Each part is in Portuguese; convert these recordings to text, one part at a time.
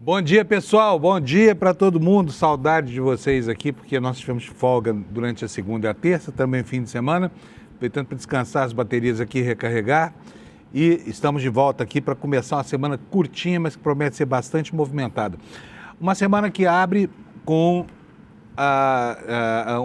Bom dia, pessoal. Bom dia para todo mundo. Saudade de vocês aqui, porque nós tivemos folga durante a segunda e a terça, também fim de semana, aproveitando para descansar as baterias aqui e recarregar. E estamos de volta aqui para começar uma semana curtinha, mas que promete ser bastante movimentada. Uma semana que abre com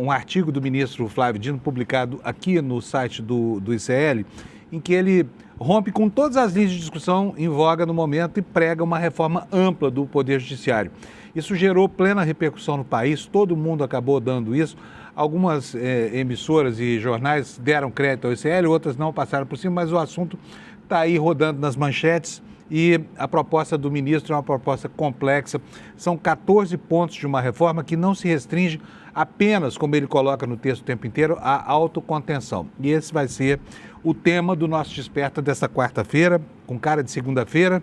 um artigo do ministro Flávio Dino, publicado aqui no site do ICL, em que ele rompe com todas as linhas de discussão em voga no momento e prega uma reforma ampla do Poder Judiciário. Isso gerou plena repercussão no país, todo mundo acabou dando isso. Algumas emissoras e jornais deram crédito ao ICL, outras não, passaram por cima, mas o assunto está aí rodando nas manchetes e a proposta do ministro é uma proposta complexa. São 14 pontos de uma reforma que não se restringe apenas, como ele coloca no texto o tempo inteiro, à autocontenção. E esse vai ser o tema do nosso Desperta dessa quarta-feira, com cara de segunda-feira,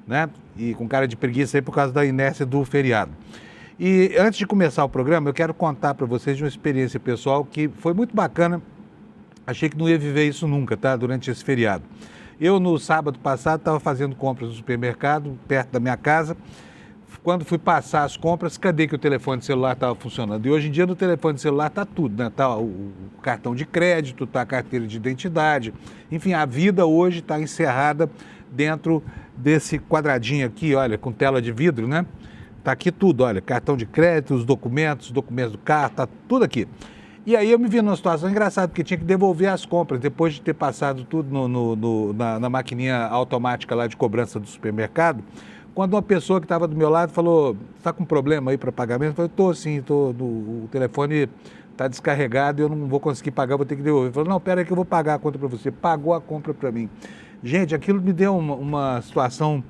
né? E com cara de preguiça aí por causa da inércia do feriado. E antes de começar o programa, eu quero contar para vocês de uma experiência pessoal que foi muito bacana. Achei que não ia viver isso nunca, tá? Durante esse feriado. Eu, no sábado passado, estava fazendo compras no supermercado, perto da minha casa. Quando fui passar as compras, cadê que o telefone celular estava funcionando? E hoje em dia no telefone celular está tudo, né? Está o cartão de crédito, está a carteira de identidade. Enfim, a vida hoje está encerrada dentro desse quadradinho aqui, olha, com tela de vidro, né? Está aqui tudo, olha, cartão de crédito, os documentos do carro, está tudo aqui. E aí eu me vi numa situação engraçada, porque tinha que devolver as compras, depois de ter passado tudo na maquininha automática lá de cobrança do supermercado, quando uma pessoa que estava do meu lado falou, está com problema aí para pagamento? Eu falei, estou sim, o telefone está descarregado e eu não vou conseguir pagar, vou ter que devolver. Ele falou, não, pera aí que eu vou pagar a conta para você. Pagou a compra para mim. Gente, aquilo me deu uma situação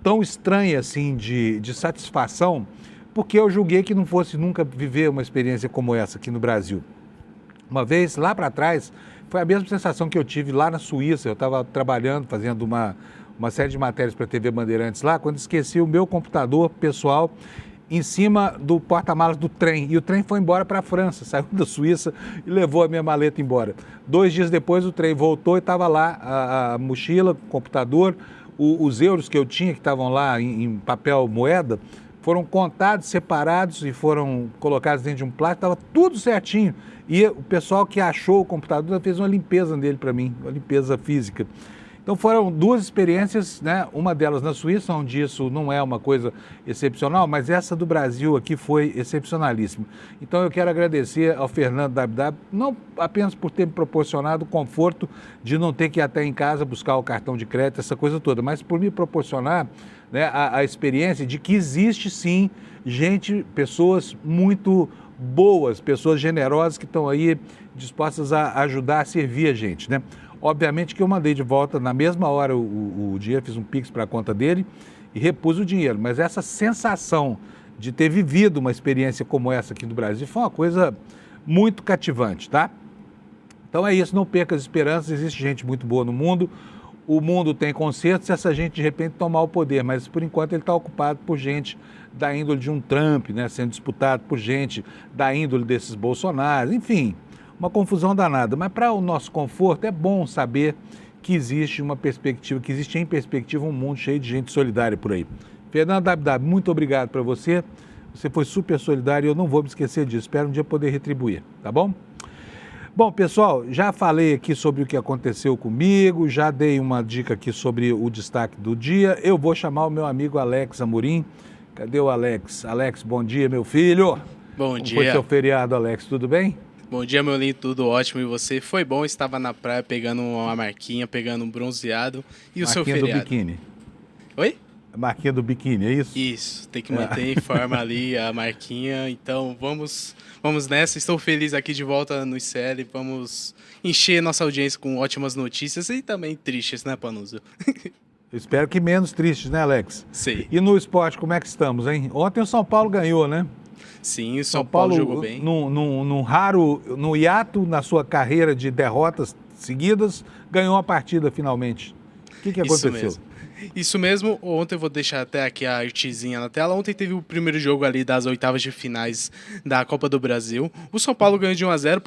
tão estranha assim de satisfação, porque eu julguei que não fosse nunca viver uma experiência como essa aqui no Brasil. Uma vez, lá para trás, foi a mesma sensação que eu tive lá na Suíça. Eu estava trabalhando, fazendo uma série de matérias para a TV Bandeirantes lá, quando esqueci o meu computador pessoal em cima do porta-malas do trem. E o trem foi embora para a França, saiu da Suíça e levou a minha maleta embora. 2 dias depois o trem voltou e estava lá a mochila, o computador, os euros que eu tinha, que estavam lá em papel moeda, foram contados, separados e foram colocados dentro de um plástico, estava tudo certinho. E o pessoal que achou o computador fez uma limpeza nele para mim, uma limpeza física. Então foram 2 experiências, né? Uma delas na Suíça, onde isso não é uma coisa excepcional, mas essa do Brasil aqui foi excepcionalíssima. Então eu quero agradecer ao Fernando WW, não apenas por ter me proporcionado o conforto de não ter que ir até em casa buscar o cartão de crédito, essa coisa toda, mas por me proporcionar, né, a experiência de que existe sim gente, pessoas muito boas, pessoas generosas que estão aí dispostas a ajudar, a servir a gente, né? Obviamente que eu mandei de volta na mesma hora o dinheiro, fiz um Pix para a conta dele e repus o dinheiro. Mas essa sensação de ter vivido uma experiência como essa aqui no Brasil foi uma coisa muito cativante, tá? Então é isso, não perca as esperanças, existe gente muito boa no mundo. O mundo tem conserto se essa gente de repente tomar o poder, mas por enquanto ele está ocupado por gente da índole de um Trump, né, sendo disputado por gente da índole desses Bolsonaros, enfim, uma confusão danada. Mas para o nosso conforto é bom saber que existe uma perspectiva, que existe em perspectiva um mundo cheio de gente solidária por aí. Fernando WW, muito obrigado para você, você foi super solidário e eu não vou me esquecer disso, espero um dia poder retribuir, tá bom? Bom, pessoal, já falei aqui sobre o que aconteceu comigo, já dei uma dica aqui sobre o destaque do dia. Eu vou chamar o meu amigo Alex Amorim. Cadê o Alex? Alex, bom dia, meu filho. Bom dia. Como foi seu feriado, Alex? Tudo bem? Bom dia, meu lindo, tudo ótimo. E você? Foi bom, estava na praia pegando uma marquinha, pegando um bronzeado. E o seu feriado? Marquinha do biquíni. Oi? A marquinha do biquíni, é isso? Isso, tem que manter em forma ali a marquinha. Então, vamos nessa. Estou feliz aqui de volta no ICL. Vamos encher nossa audiência com ótimas notícias e também tristes, né, Panuso? Eu espero que menos tristes, né, Alex? Sim. E no esporte, como é que estamos, hein? Ontem o São Paulo ganhou, né? Sim, o São Paulo jogou bem. No hiato na sua carreira de derrotas seguidas, ganhou a partida finalmente. O que aconteceu? Isso mesmo, ontem eu vou deixar até aqui a artezinha na tela. Ontem teve o primeiro jogo ali das oitavas de finais da Copa do Brasil. O São Paulo ganhou de 1-0,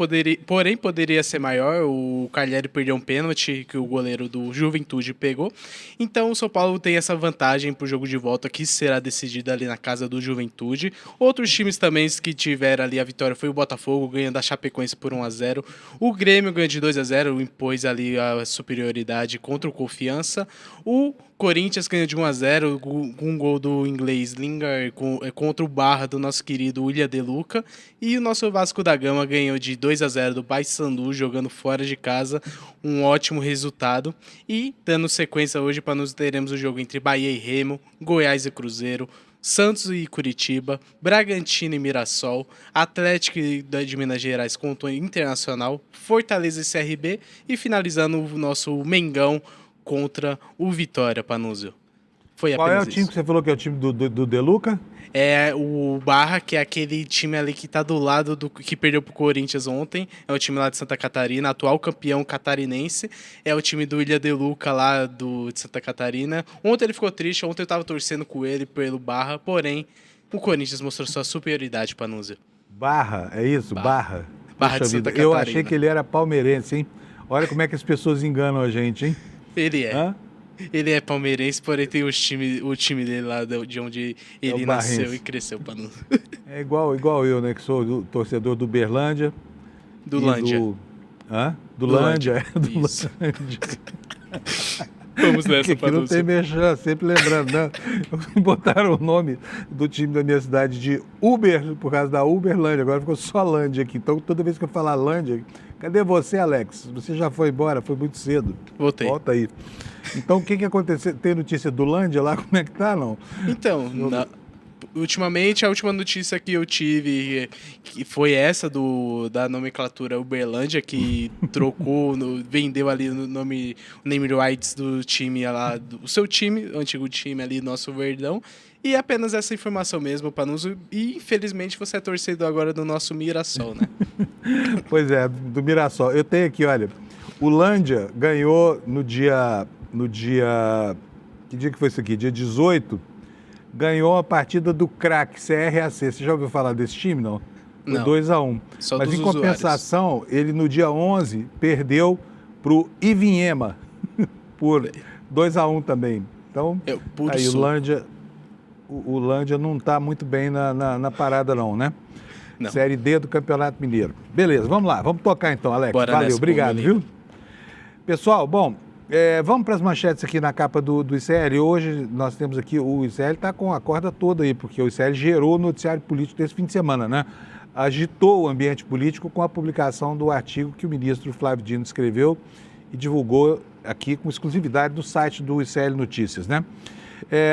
porém poderia ser maior. O Cagliari perdeu um pênalti que o goleiro do Juventude pegou. Então o São Paulo tem essa vantagem pro jogo de volta que será decidido ali na casa do Juventude. Outros times também que tiveram ali a vitória foi o Botafogo, ganhando a Chapecoense por 1-0. O Grêmio ganhou de 2-0, impôs ali a superioridade contra o Confiança. O Corinthians ganhou de 1-0 com um gol do inglês Lingard contra o Barra do nosso querido William De Luca. E o nosso Vasco da Gama ganhou de 2-0 do Paysandu, jogando fora de casa. Um ótimo resultado. E dando sequência hoje para nós teremos o jogo entre Bahia e Remo, Goiás e Cruzeiro, Santos e Curitiba, Bragantino e Mirassol, Atlético de Minas Gerais contra o Internacional, Fortaleza e CRB e finalizando o nosso Mengão contra o Vitória, Panúzio. Foi Qual é o apenas time isso. que você falou que é o time do De Luca? É o Barra, que é aquele time ali que tá do lado do que perdeu pro Corinthians ontem. É o time lá de Santa Catarina, atual campeão catarinense. É o time do William De Luca lá de Santa Catarina. Ontem ele ficou triste, ontem eu tava torcendo com ele pelo Barra, porém o Corinthians mostrou sua superioridade, Panúzio. Barra, é isso? Barra. Barra Puxa de Santa vida, eu Catarina. achei que ele era palmeirense, hein? Olha como é que as pessoas enganam a gente, hein? Ele é. Hã? Ele é palmeirense, porém tem o time dele lá de onde ele o nasceu Barrense. e cresceu, Panúzio. É igual eu, né? Que sou torcedor do Berlândia. Do e Lândia. Hã? Do Do Lândia, Lândia. é, do Isso. Lândia. Vamos Que nessa, aqui não tem Panúzio. merchan, sempre lembrando, né? Botaram o nome do time da minha cidade de Uber, por causa da Uberlândia, agora ficou só Lândia aqui. Então, toda vez que eu falar Lândia, cadê você, Alex? Você já foi embora, foi muito cedo. Voltei. Volta aí. Então, o que aconteceu? Tem notícia do Lândia lá? Como é que tá, não? Então, ultimamente, a última notícia que eu tive que foi essa da nomenclatura Uberlândia, que trocou, vendeu ali o name rights do time lá, do seu time, o antigo time ali, nosso Verdão. E apenas essa informação mesmo, Panuso. E infelizmente você é torcedor agora do nosso Mirassol, né? Pois é, do Mirassol. Eu tenho aqui, olha, o Lândia ganhou no dia... Que dia que foi isso aqui? Dia 18, ganhou a partida do craque CRAC. Você já ouviu falar desse time, não? Foi Não. 2-1. Só Mas dos em compensação, ele no dia 11 perdeu pro Ivinhema por 2-1 também. Então, puro aí o suco. Lândia, o Lândia não está muito bem na parada não, né? Não. Série D do Campeonato Mineiro. Beleza, vamos lá. Vamos tocar então, Alex. Bora Valeu, nessa, obrigado, meu amigo. viu? Pessoal, bom, vamos para as manchetes aqui na capa do ICL. Hoje nós temos aqui, o ICL está com a corda toda aí, porque o ICL gerou o noticiário político desse fim de semana, né? Agitou o ambiente político com a publicação do artigo que o ministro Flávio Dino escreveu e divulgou aqui com exclusividade do site do ICL Notícias, né?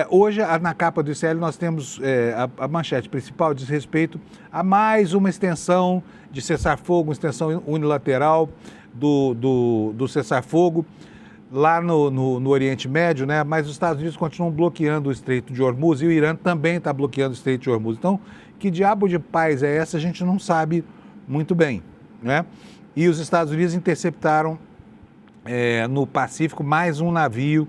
Hoje, na capa do ICL, nós temos a manchete principal diz respeito a mais uma extensão de cessar-fogo, uma extensão unilateral do cessar-fogo lá no Oriente Médio, né? Mas os Estados Unidos continuam bloqueando o Estreito de Hormuz e o Irã também está bloqueando o Estreito de Hormuz. Então, que diabo de paz é essa? A gente não sabe muito bem, né? E os Estados Unidos interceptaram no Pacífico mais um navio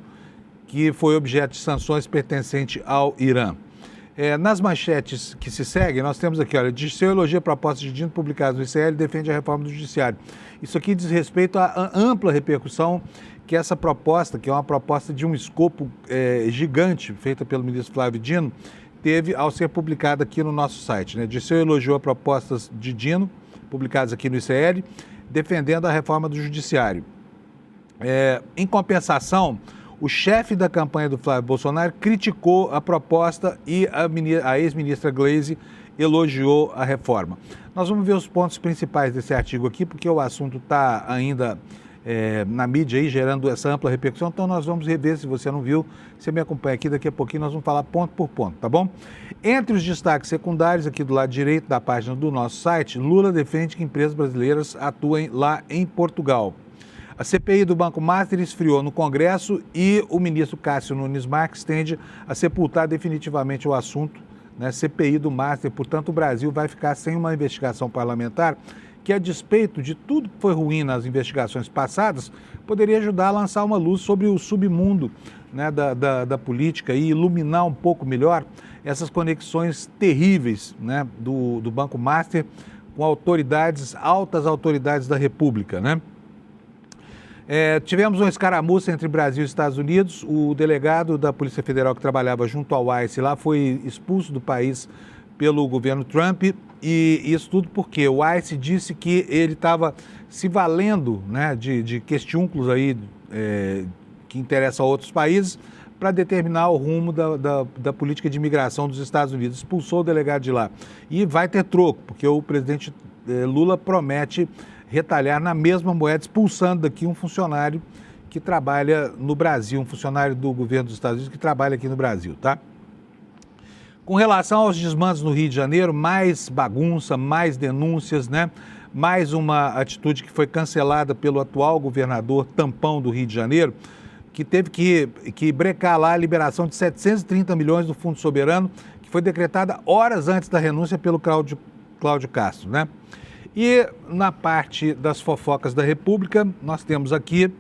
que foi objeto de sanções pertencente ao Irã. Nas manchetes que se seguem, nós temos aqui, olha, Dirceu elogia a proposta de Dino publicada no ICL e defende a reforma do Judiciário. Isso aqui diz respeito à ampla repercussão que essa proposta, que é uma proposta de um escopo gigante, feita pelo ministro Flávio Dino, teve ao ser publicada aqui no nosso site, né? Dirceu elogiou as propostas de Dino, publicadas aqui no ICL, defendendo a reforma do Judiciário. Em compensação, o chefe da campanha do Flávio Bolsonaro criticou a proposta e a ex-ministra Gleisi elogiou a reforma. Nós vamos ver os pontos principais desse artigo aqui, porque o assunto está ainda na mídia aí, gerando essa ampla repercussão, então nós vamos rever, se você não viu, você me acompanha aqui, daqui a pouquinho nós vamos falar ponto por ponto, tá bom? Entre os destaques secundários, aqui do lado direito da página do nosso site, Lula defende que empresas brasileiras atuem lá em Portugal. A CPI do Banco Master esfriou no Congresso e o ministro Cássio Nunes Marques tende a sepultar definitivamente o assunto, né? CPI do Master. Portanto, o Brasil vai ficar sem uma investigação parlamentar que, a despeito de tudo que foi ruim nas investigações passadas, poderia ajudar a lançar uma luz sobre o submundo, né, da política e iluminar um pouco melhor essas conexões terríveis, né, do Banco Master com autoridades, altas autoridades da República, né? Tivemos uma escaramuça entre Brasil e Estados Unidos. O delegado da Polícia Federal que trabalhava junto ao ICE lá foi expulso do país pelo governo Trump, e isso tudo porque o ICE disse que ele estava se valendo, né, de questiúnculos aí, que interessam a outros países para determinar o rumo da política de imigração dos Estados Unidos. Expulsou o delegado de lá. E vai ter troco, porque o presidente Lula promete retalhar na mesma moeda, expulsando daqui um funcionário que trabalha no Brasil, um funcionário do governo dos Estados Unidos que trabalha aqui no Brasil, tá? Com relação aos desmandos no Rio de Janeiro, mais bagunça, mais denúncias, né? Mais uma atitude que foi cancelada pelo atual governador tampão do Rio de Janeiro, que teve que brecar lá a liberação de 730 milhões do Fundo Soberano, que foi decretada horas antes da renúncia pelo Cláudio Castro, né? E na parte das fofocas da República, nós temos aqui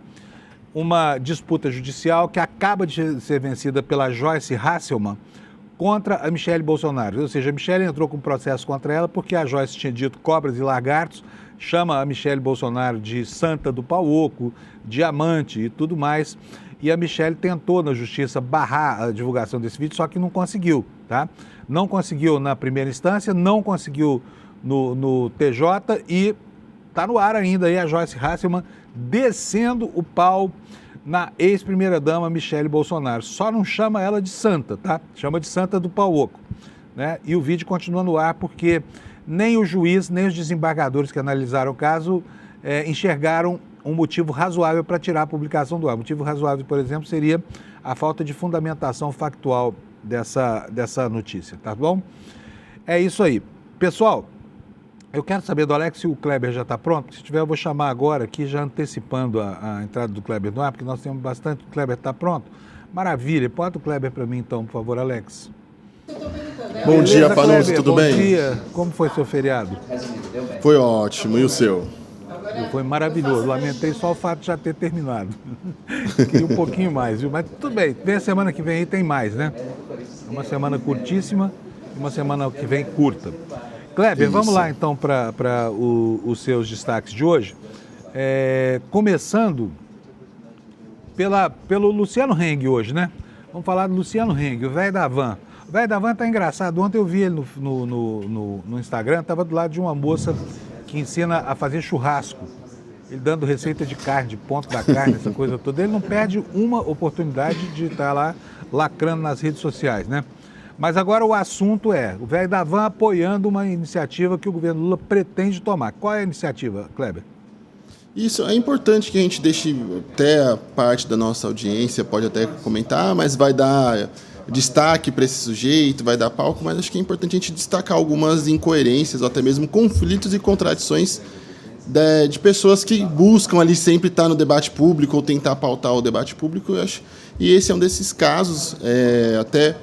uma disputa judicial que acaba de ser vencida pela Joyce Hasselmann contra a Michelle Bolsonaro. Ou seja, a Michelle entrou com um processo contra ela porque a Joyce tinha dito cobras e lagartos, chama a Michelle Bolsonaro de santa do pau oco, diamante e tudo mais. E a Michelle tentou na justiça barrar a divulgação desse vídeo, só que não conseguiu, tá? Não conseguiu na primeira instância, não conseguiu no TJ, e está no ar ainda aí a Joyce Hasselmann descendo o pau na ex-primeira-dama Michelle Bolsonaro. Só não chama ela de santa, tá? Chama de santa do pau oco, né? E o vídeo continua no ar porque nem o juiz, nem os desembargadores que analisaram o caso enxergaram um motivo razoável para tirar a publicação do ar. O motivo razoável, por exemplo, seria a falta de fundamentação factual dessa notícia, tá bom? É isso aí. Pessoal, eu quero saber do Alex se o Kleber já está pronto. Se tiver, eu vou chamar agora aqui, já antecipando a entrada do Kleber no ar, porque nós temos bastante. O Kleber está pronto? Maravilha. Bota o Kleber para mim, então, por favor, Alex. Bom dia, Panuso, tudo bem? Bom dia. Como foi seu feriado? Foi ótimo. E o seu? Foi maravilhoso. Lamentei só o fato de já ter terminado. Queria um pouquinho mais, viu? Mas tudo bem. Vem a semana que vem aí tem mais, né? Uma semana curtíssima e uma semana que vem curta. Kleber, isso. Vamos lá então para os seus destaques de hoje. Começando pelo Luciano Heng hoje, né? Vamos falar do Luciano Heng, o velho da van. O velho da van tá engraçado. Ontem eu vi ele no Instagram, estava do lado de uma moça que ensina a fazer churrasco. Ele dando receita de carne, de ponto da carne, essa coisa toda. Ele não perde uma oportunidade de estar lá lacrando nas redes sociais, né? Mas agora o assunto é o velho da van apoiando uma iniciativa que o governo Lula pretende tomar. Qual é a iniciativa, Kleber? Isso, é importante que a gente deixe, até a parte da nossa audiência pode até comentar, mas vai dar destaque para esse sujeito, vai dar palco, mas acho que é importante a gente destacar algumas incoerências ou até mesmo conflitos e contradições de pessoas que buscam ali sempre estar no debate público ou tentar pautar o debate público, eu acho, e esse é um desses casos. Até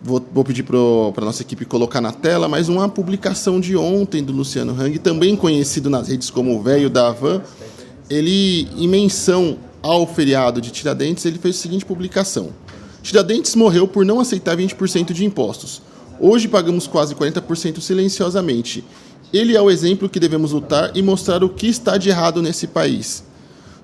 vou pedir para a nossa equipe colocar na tela, mas uma publicação de ontem do Luciano Heng, também conhecido nas redes como o velho da van. Ele, em menção ao feriado de Tiradentes, ele fez a seguinte publicação: Tiradentes morreu por não aceitar 20% de impostos. Hoje pagamos quase 40% silenciosamente. Ele é o exemplo que devemos lutar e mostrar o que está de errado nesse país.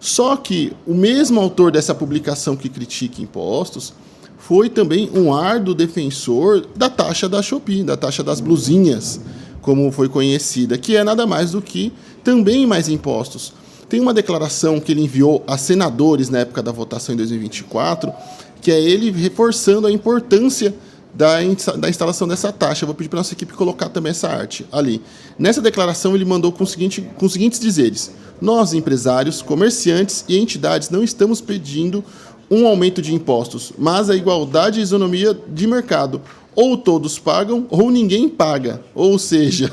Só que o mesmo autor dessa publicação que critica impostos foi também um árduo defensor da taxa da Shopee, da taxa das blusinhas, como foi conhecida, que é nada mais do que também mais impostos. Tem uma declaração que ele enviou a senadores na época da votação em 2024, que é ele reforçando a importância da instalação dessa taxa. Vou pedir para a nossa equipe colocar também essa arte ali. Nessa declaração, ele mandou com os seguintes dizeres: nós, empresários, comerciantes e entidades, não estamos pedindo um aumento de impostos, mas a igualdade e isonomia de mercado. Ou todos pagam, ou ninguém paga. Ou seja,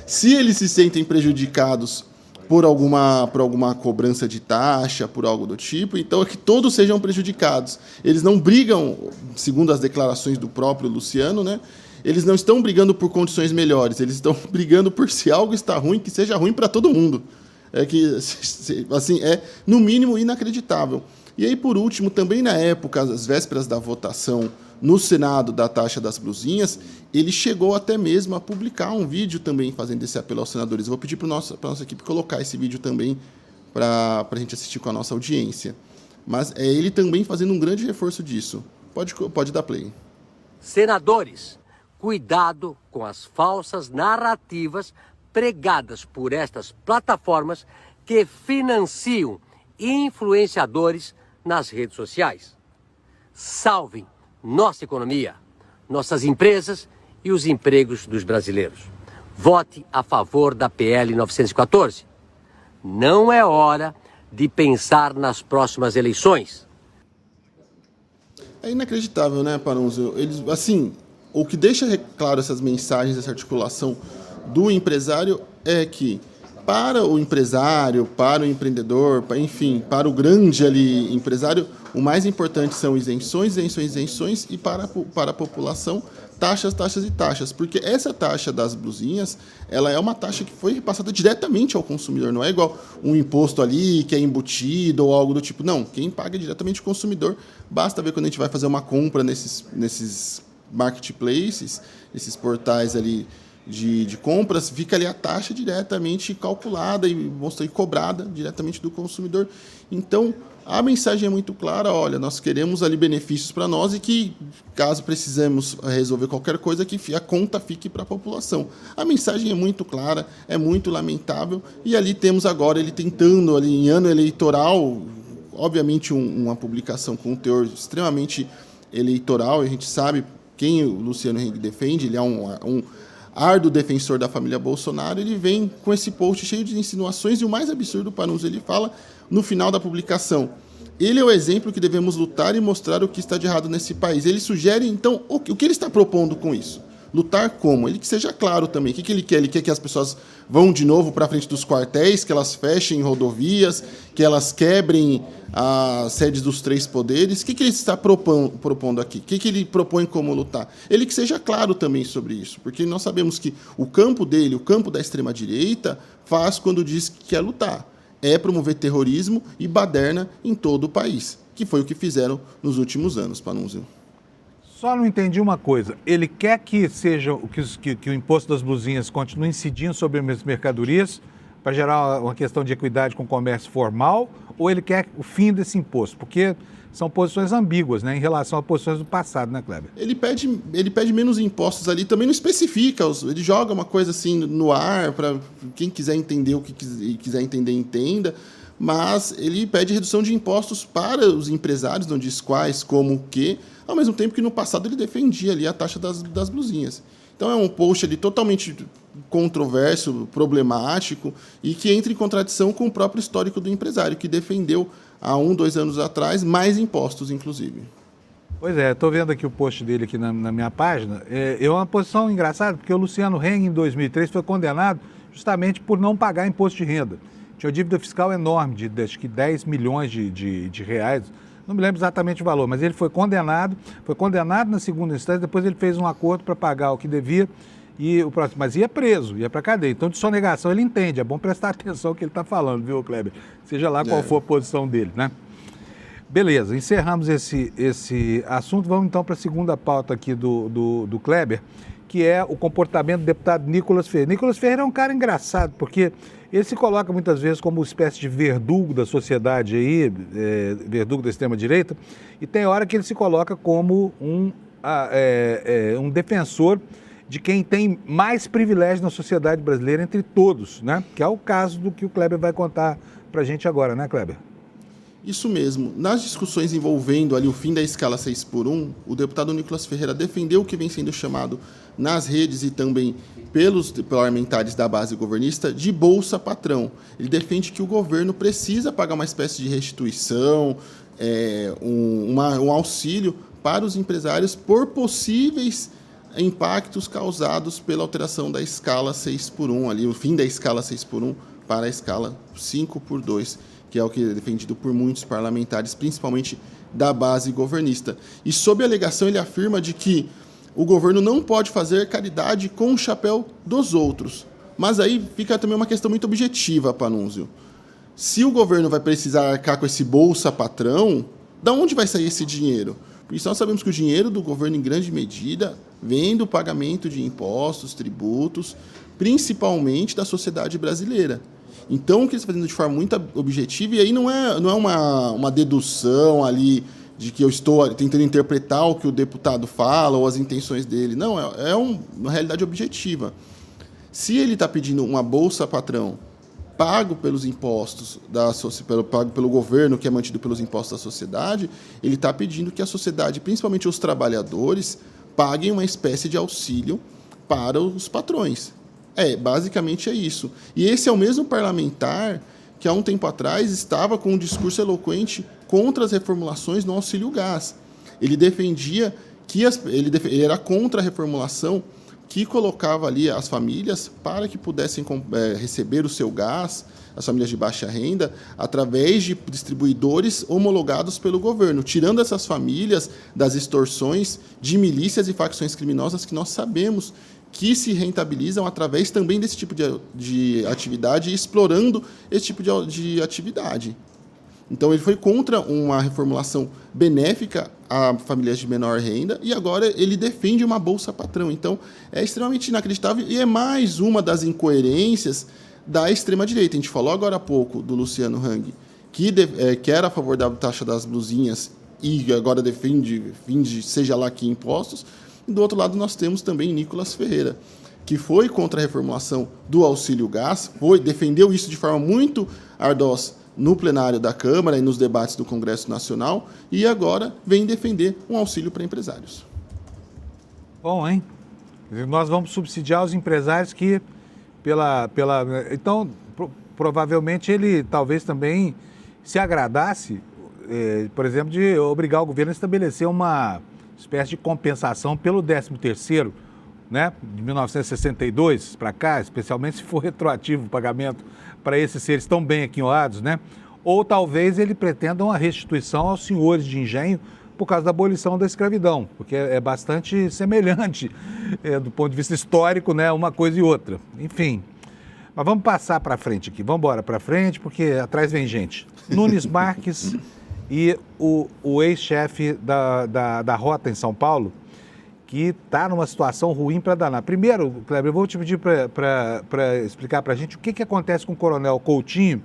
se eles se sentem prejudicados por alguma cobrança de taxa, por algo do tipo, então é que todos sejam prejudicados. Eles não brigam, segundo as declarações do próprio Luciano, né? eles não estão brigando por condições melhores, eles estão brigando por se algo está ruim, que seja ruim para todo mundo. É que, assim, é no mínimo inacreditável. E aí, por último, também na época, às vésperas da votação no Senado da taxa das blusinhas, ele chegou até mesmo a publicar um vídeo também fazendo esse apelo aos senadores. Eu vou pedir para a nossa equipe colocar esse vídeo também para a gente assistir com a nossa audiência. Mas é ele também fazendo um grande reforço disso. Pode dar play. Senadores, cuidado com as falsas narrativas pregadas por estas plataformas que financiam influenciadores nas redes sociais. Salvem nossa economia, nossas empresas e os empregos dos brasileiros. Vote a favor da PL 914. Não é hora de pensar nas próximas eleições. É inacreditável, né, Panunzio? Eles, assim, o que deixa claro essas mensagens, essa articulação do empresário é que para o empresário, para o empreendedor, enfim, para o grande ali empresário, o mais importante são isenções e para a população, taxas, porque essa taxa das blusinhas, ela é uma taxa que foi repassada diretamente ao consumidor, não é igual um imposto ali que é embutido ou algo do tipo, não, quem paga é diretamente o consumidor, basta ver quando a gente vai fazer uma compra nesses marketplaces, esses portais ali de compras, fica ali a taxa diretamente calculada e cobrada diretamente do consumidor. Então, a mensagem é muito clara, olha, nós queremos ali benefícios para nós e que, caso precisemos resolver qualquer coisa, que a conta fique para a população. A mensagem é muito clara, é muito lamentável, e ali temos agora ele tentando, ali em ano eleitoral, obviamente uma publicação com um teor extremamente eleitoral, a gente sabe quem o Luciano Heng defende, ele é um árduo defensor da família Bolsonaro, ele vem com esse post cheio de insinuações e o mais absurdo, Panunzio, ele fala no final da publicação: ele é o exemplo que devemos lutar e mostrar o que está de errado nesse país. Ele sugere, então, o que ele está propondo com isso? Lutar como? Ele que seja claro também. O que ele quer? Ele quer que as pessoas vão de novo para frente dos quartéis, que elas fechem rodovias, que elas quebrem as sedes dos três poderes. O que ele está propondo aqui? O que ele propõe como lutar? Ele que seja claro também sobre isso, porque nós sabemos que o campo dele, o campo da extrema-direita, faz quando diz que quer lutar. É promover terrorismo e baderna em todo o país, que foi o que fizeram nos últimos anos, Panunzio. Só não entendi uma coisa. Ele quer que seja que o imposto das blusinhas continue incidindo sobre as mercadorias para gerar uma questão de equidade com o comércio formal, ou ele quer o fim desse imposto? Porque são posições ambíguas, né, em relação a posições do passado, né, Kleber? Ele pede menos impostos ali, também não especifica, ele joga uma coisa assim no ar para quem quiser entender o que quiser entender, entenda, mas ele pede redução de impostos para os empresários, não diz quais, como, o quê, ao mesmo tempo que no passado ele defendia ali a taxa das blusinhas. Então é um post ali totalmente controverso, problemático e que entra em contradição com o próprio histórico do empresário, que defendeu há 2 anos atrás mais impostos, inclusive. Pois é, estou vendo aqui o post dele aqui na minha página. É uma posição engraçada, porque o Luciano Heng, em 2003, foi condenado justamente por não pagar imposto de renda. Tinha uma dívida fiscal enorme, de acho que 10 milhões de reais. Não me lembro exatamente o valor, mas ele foi condenado na segunda instância, depois ele fez um acordo para pagar o que devia, mas ia preso, ia para a cadeia. Então, de sonegação ele entende, é bom prestar atenção no que ele está falando, viu, Kleber? Seja lá qual for a posição dele, né? Beleza, encerramos esse assunto, vamos então para a segunda pauta aqui do Kleber, que é o comportamento do deputado Nicolas Ferreira. Nicolas Ferreira é um cara engraçado, porque ele se coloca muitas vezes como uma espécie de verdugo da sociedade aí, verdugo da extrema-direita, e tem hora que ele se coloca como um defensor de quem tem mais privilégio na sociedade brasileira entre todos, né? Que é o caso do que o Kleber vai contar para a gente agora, né, Kleber? Isso mesmo. Nas discussões envolvendo ali o fim da escala 6x1, o deputado Nicolas Ferreira defendeu o que vem sendo chamado nas redes e também pelos parlamentares da base governista de Bolsa Patrão. Ele defende que o governo precisa pagar uma espécie de restituição, um auxílio para os empresários por possíveis impactos causados pela alteração da escala 6x1, ali, o fim da escala 6x1 para a escala 5x2, que é o que é defendido por muitos parlamentares, principalmente da base governista. E sob a alegação, ele afirma de que o governo não pode fazer caridade com o chapéu dos outros. Mas aí fica também uma questão muito objetiva, Panunzio. Se o governo vai precisar arcar com esse Bolsa Patrão, da onde vai sair esse dinheiro? Porque nós sabemos que o dinheiro do governo, em grande medida, vem do pagamento de impostos, tributos, principalmente da sociedade brasileira. Então, o que eles estão fazendo de forma muito objetiva, e aí não é uma dedução ali de que eu estou tentando interpretar o que o deputado fala ou as intenções dele. Não, é uma realidade objetiva. Se ele está pedindo uma Bolsa Patrão pago pelos impostos, pago pelo governo, que é mantido pelos impostos da sociedade, ele está pedindo que a sociedade, principalmente os trabalhadores, paguem uma espécie de auxílio para os patrões. Basicamente é isso. E esse é o mesmo parlamentar que há um tempo atrás estava com um discurso eloquente contra as reformulações no auxílio gás. Ele defendia que ele era contra a reformulação que colocava ali as famílias para que pudessem receber o seu gás, as famílias de baixa renda, através de distribuidores homologados pelo governo, tirando essas famílias das extorsões de milícias e facções criminosas que nós sabemos que se rentabilizam através também desse tipo de atividade e explorando esse tipo de atividade. Então, ele foi contra uma reformulação benéfica a famílias de menor renda e agora ele defende uma Bolsa Patrão. Então, é extremamente inacreditável e é mais uma das incoerências da extrema-direita. A gente falou agora há pouco do Luciano Hang, que era a favor da taxa das blusinhas e agora defende seja lá que impostos. E do outro lado, nós temos também Nicolas Ferreira, que foi contra a reformulação do auxílio gás, defendeu isso de forma muito ardosa no plenário da Câmara e nos debates do Congresso Nacional, e agora vem defender um auxílio para empresários. Bom, hein? Nós vamos subsidiar os empresários que, Então, provavelmente ele talvez também se agradasse, por exemplo, de obrigar o governo a estabelecer uma espécie de compensação pelo 13º, né, de 1962 para cá, especialmente se for retroativo o pagamento para esses seres tão bem aquinhoados, né? Ou talvez ele pretenda uma restituição aos senhores de engenho por causa da abolição da escravidão, porque é bastante semelhante do ponto de vista histórico, né, uma coisa e outra. Enfim, mas vamos passar para frente aqui, vamos embora para frente, porque atrás vem gente. Nunes Marques e o ex-chefe da Rota em São Paulo, que está numa situação ruim para danar. Primeiro, Kleber, eu vou te pedir para explicar para a gente o que acontece com o Coronel Coutinho,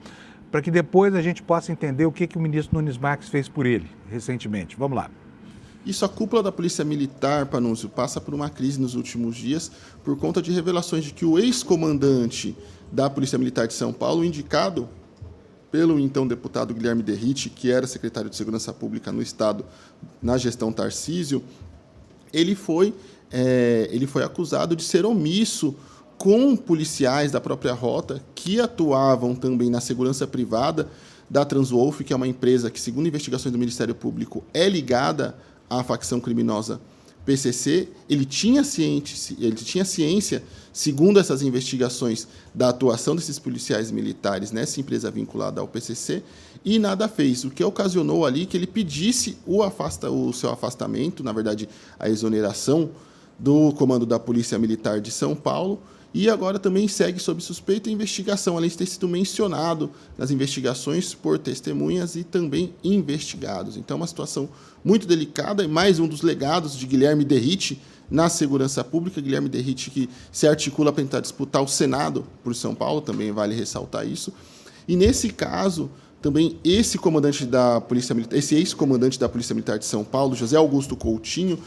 para que depois a gente possa entender o que o ministro Nunes Marques fez por ele recentemente. Vamos lá. Isso, a cúpula da Polícia Militar, Panunzio, passa por uma crise nos últimos dias por conta de revelações de que o ex-comandante da Polícia Militar de São Paulo, indicado pelo então deputado Guilherme Derrite, que era secretário de Segurança Pública no Estado na gestão Tarcísio, ele foi acusado de ser omisso com policiais da própria Rota que atuavam também na segurança privada da Transwolf, que é uma empresa que, segundo investigações do Ministério Público, é ligada à facção criminosa PCC. Ele tinha ciência, segundo essas investigações, da atuação desses policiais militares nessa empresa vinculada ao PCC e nada fez, o que ocasionou ali que ele pedisse o seu afastamento, na verdade, a exoneração do comando da Polícia Militar de São Paulo, e agora também segue sob suspeita e investigação, além de ter sido mencionado nas investigações por testemunhas e também investigados. Então, é uma situação muito delicada e mais um dos legados de Guilherme Derrite na segurança pública. Guilherme Derrite, que se articula para tentar disputar o Senado por São Paulo, também vale ressaltar isso. E, nesse caso, também esse ex-comandante da Polícia Militar de São Paulo, José Augusto Coutinho,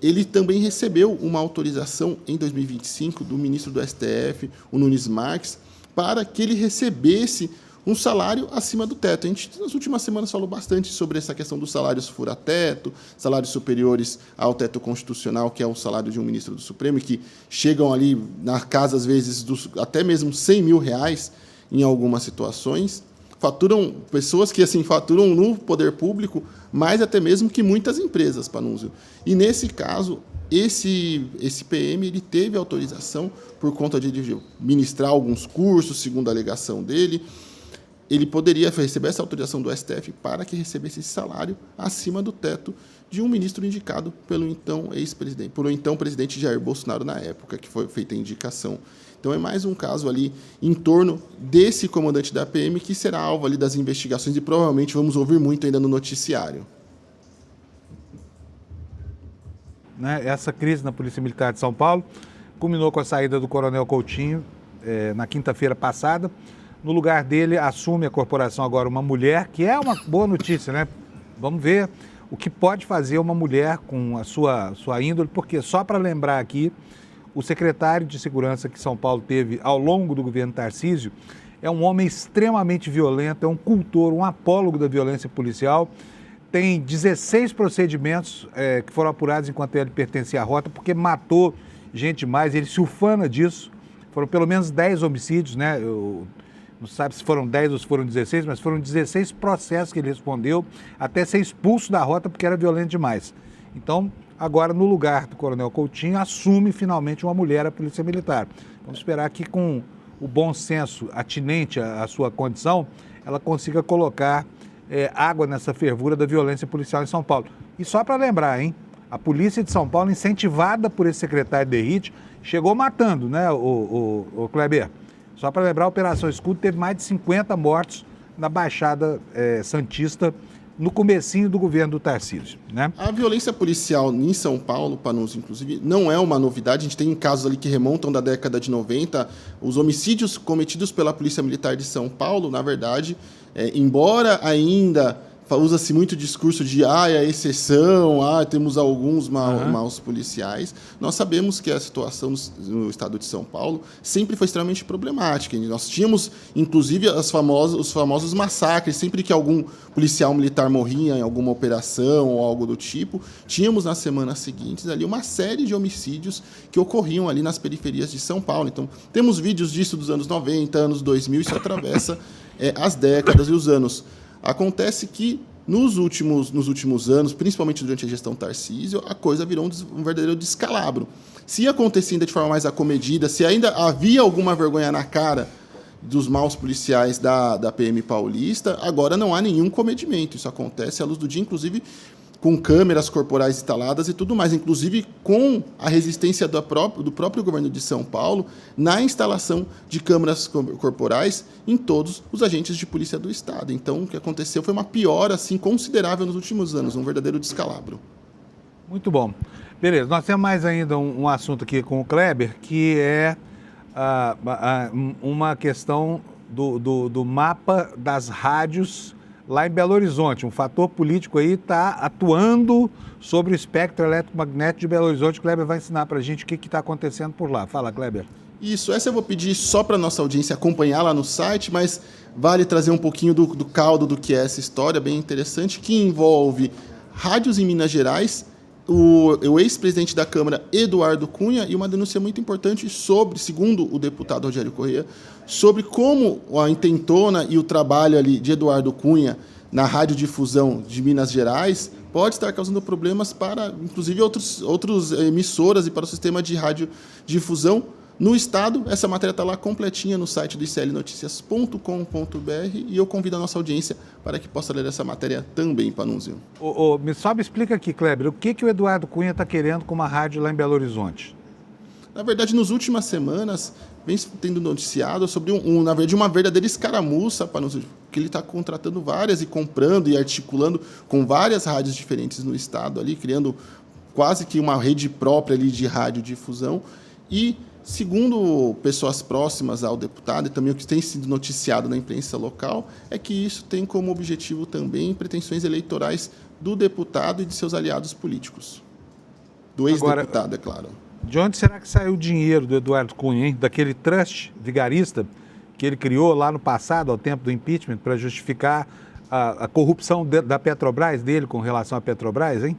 ele também recebeu uma autorização em 2025 do ministro do STF, o Nunes Marques, para que ele recebesse um salário acima do teto. A gente, nas últimas semanas, falou bastante sobre essa questão dos salários fura-teto, salários superiores ao teto constitucional, que é o salário de um ministro do Supremo, e que chegam ali na casa, às vezes, até mesmo R$100 mil em algumas situações. Faturam pessoas que faturam no poder público mais até mesmo que muitas empresas, Panunzio. E nesse caso, esse PM ele teve autorização por conta de ministrar alguns cursos, segundo a alegação dele, ele poderia receber essa autorização do STF para que recebesse esse salário acima do teto de um ministro indicado pelo então ex-presidente, pelo então presidente Jair Bolsonaro na época, que foi feita a indicação. Então é mais um caso ali em torno desse comandante da PM que será alvo ali das investigações e provavelmente vamos ouvir muito ainda no noticiário. Né? Essa crise na Polícia Militar de São Paulo culminou com a saída do Coronel Coutinho na quinta-feira passada. No lugar dele, assume a corporação agora uma mulher, que é uma boa notícia, né? Vamos ver o que pode fazer uma mulher com a sua índole, porque só para lembrar aqui, o secretário de Segurança que São Paulo teve ao longo do governo Tarcísio é um homem extremamente violento, é um cultor, um apólogo da violência policial. Tem 16 procedimentos que foram apurados enquanto ele pertencia à rota, porque matou gente demais, ele se ufana disso. Foram pelo menos 10 homicídios, né? Não sabe se foram 10 ou se foram 16, mas foram 16 processos que ele respondeu, até ser expulso da rota porque era violento demais. Então, agora, no lugar do Coronel Coutinho, assume finalmente uma mulher a Polícia Militar. Vamos esperar que, com o bom senso atinente à sua condição, ela consiga colocar água nessa fervura da violência policial em São Paulo. E só para lembrar, hein? A Polícia de São Paulo, incentivada por esse secretário Derrite, chegou matando, né, o Kleber? Só para lembrar, a Operação Escudo teve mais de 50 mortos na Baixada Santista no comecinho do governo do Tarcísio, né? A violência policial em São Paulo, Panunzio, inclusive, não é uma novidade. A gente tem casos ali que remontam da década de 90. Os homicídios cometidos pela Polícia Militar de São Paulo, na verdade, embora ainda usa-se muito o discurso de é exceção, temos alguns maus policiais. Nós sabemos que a situação no estado de São Paulo sempre foi extremamente problemática. Nós tínhamos, inclusive, os famosos massacres. Sempre que algum policial militar morria em alguma operação ou algo do tipo, tínhamos nas semanas seguintes ali uma série de homicídios que ocorriam ali nas periferias de São Paulo. Então, temos vídeos disso dos anos 90, anos 2000, isso atravessa as décadas e os anos. Acontece que, nos últimos anos, principalmente durante a gestão Tarcísio, a coisa virou um verdadeiro descalabro. Se acontecia ainda de forma mais acomedida, se ainda havia alguma vergonha na cara dos maus policiais da PM paulista, agora não há nenhum comedimento. Isso acontece à luz do dia, inclusive com câmeras corporais instaladas e tudo mais, inclusive com a resistência do próprio governo de São Paulo na instalação de câmeras corporais em todos os agentes de polícia do Estado. Então, o que aconteceu foi uma piora assim, considerável nos últimos anos, um verdadeiro descalabro. Muito bom. Beleza, nós temos mais ainda um assunto aqui com o Kleber, que é uma questão do mapa das rádios lá em Belo Horizonte. Um fator político aí está atuando sobre o espectro eletromagnético de Belo Horizonte. O Kleber vai ensinar para a gente o que está acontecendo por lá. Fala, Kleber. Isso, essa eu vou pedir só para a nossa audiência acompanhar lá no site, mas vale trazer um pouquinho do caldo do que é essa história bem interessante, que envolve rádios em Minas Gerais, o ex-presidente da Câmara, Eduardo Cunha, e uma denúncia muito importante sobre, segundo o deputado Rogério Corrêa, sobre como a intentona e o trabalho ali de Eduardo Cunha na radiodifusão de Minas Gerais pode estar causando problemas para, inclusive, outras emissoras e para o sistema de radiodifusão no Estado. Essa matéria está lá completinha no site do iclnoticias.com.br e eu convido a nossa audiência para que possa ler essa matéria também, Panunzio. Só me explica aqui, Kleber, o que o Eduardo Cunha está querendo com uma rádio lá em Belo Horizonte? Na verdade, nas últimas semanas, vem tendo noticiado sobre na verdade, uma verdadeira escaramuça, Panunzio, que ele está contratando várias e comprando e articulando com várias rádios diferentes no Estado, ali, criando quase que uma rede própria ali de radiodifusão. E, segundo pessoas próximas ao deputado, e também o que tem sido noticiado na imprensa local, é que isso tem como objetivo também pretensões eleitorais do deputado e de seus aliados políticos. Do ex-deputado, é claro. De onde será que saiu o dinheiro do Eduardo Cunha, hein? Daquele trust vigarista que ele criou lá no passado, ao tempo do impeachment, para justificar a corrupção da Petrobras, dele com relação à Petrobras, hein?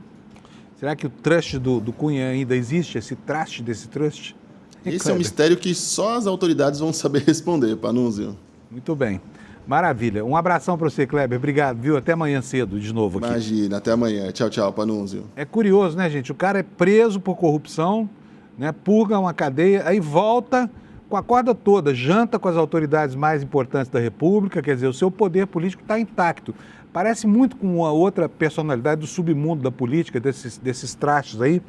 Será que o trust do Cunha ainda existe, esse trust desse trust? Esse é um mistério que só as autoridades vão saber responder, Panunzio. Muito bem. Maravilha. Um abração para você, Kleber. Obrigado, viu? Até amanhã cedo, de novo aqui. Imagina, até amanhã. Tchau, tchau, Panunzio. É curioso, né, gente? O cara é preso por corrupção, né? Purga uma cadeia, aí volta com a corda toda, janta com as autoridades mais importantes da República, quer dizer, o seu poder político está intacto. Parece muito com uma outra personalidade do submundo da política, desses trastes aí,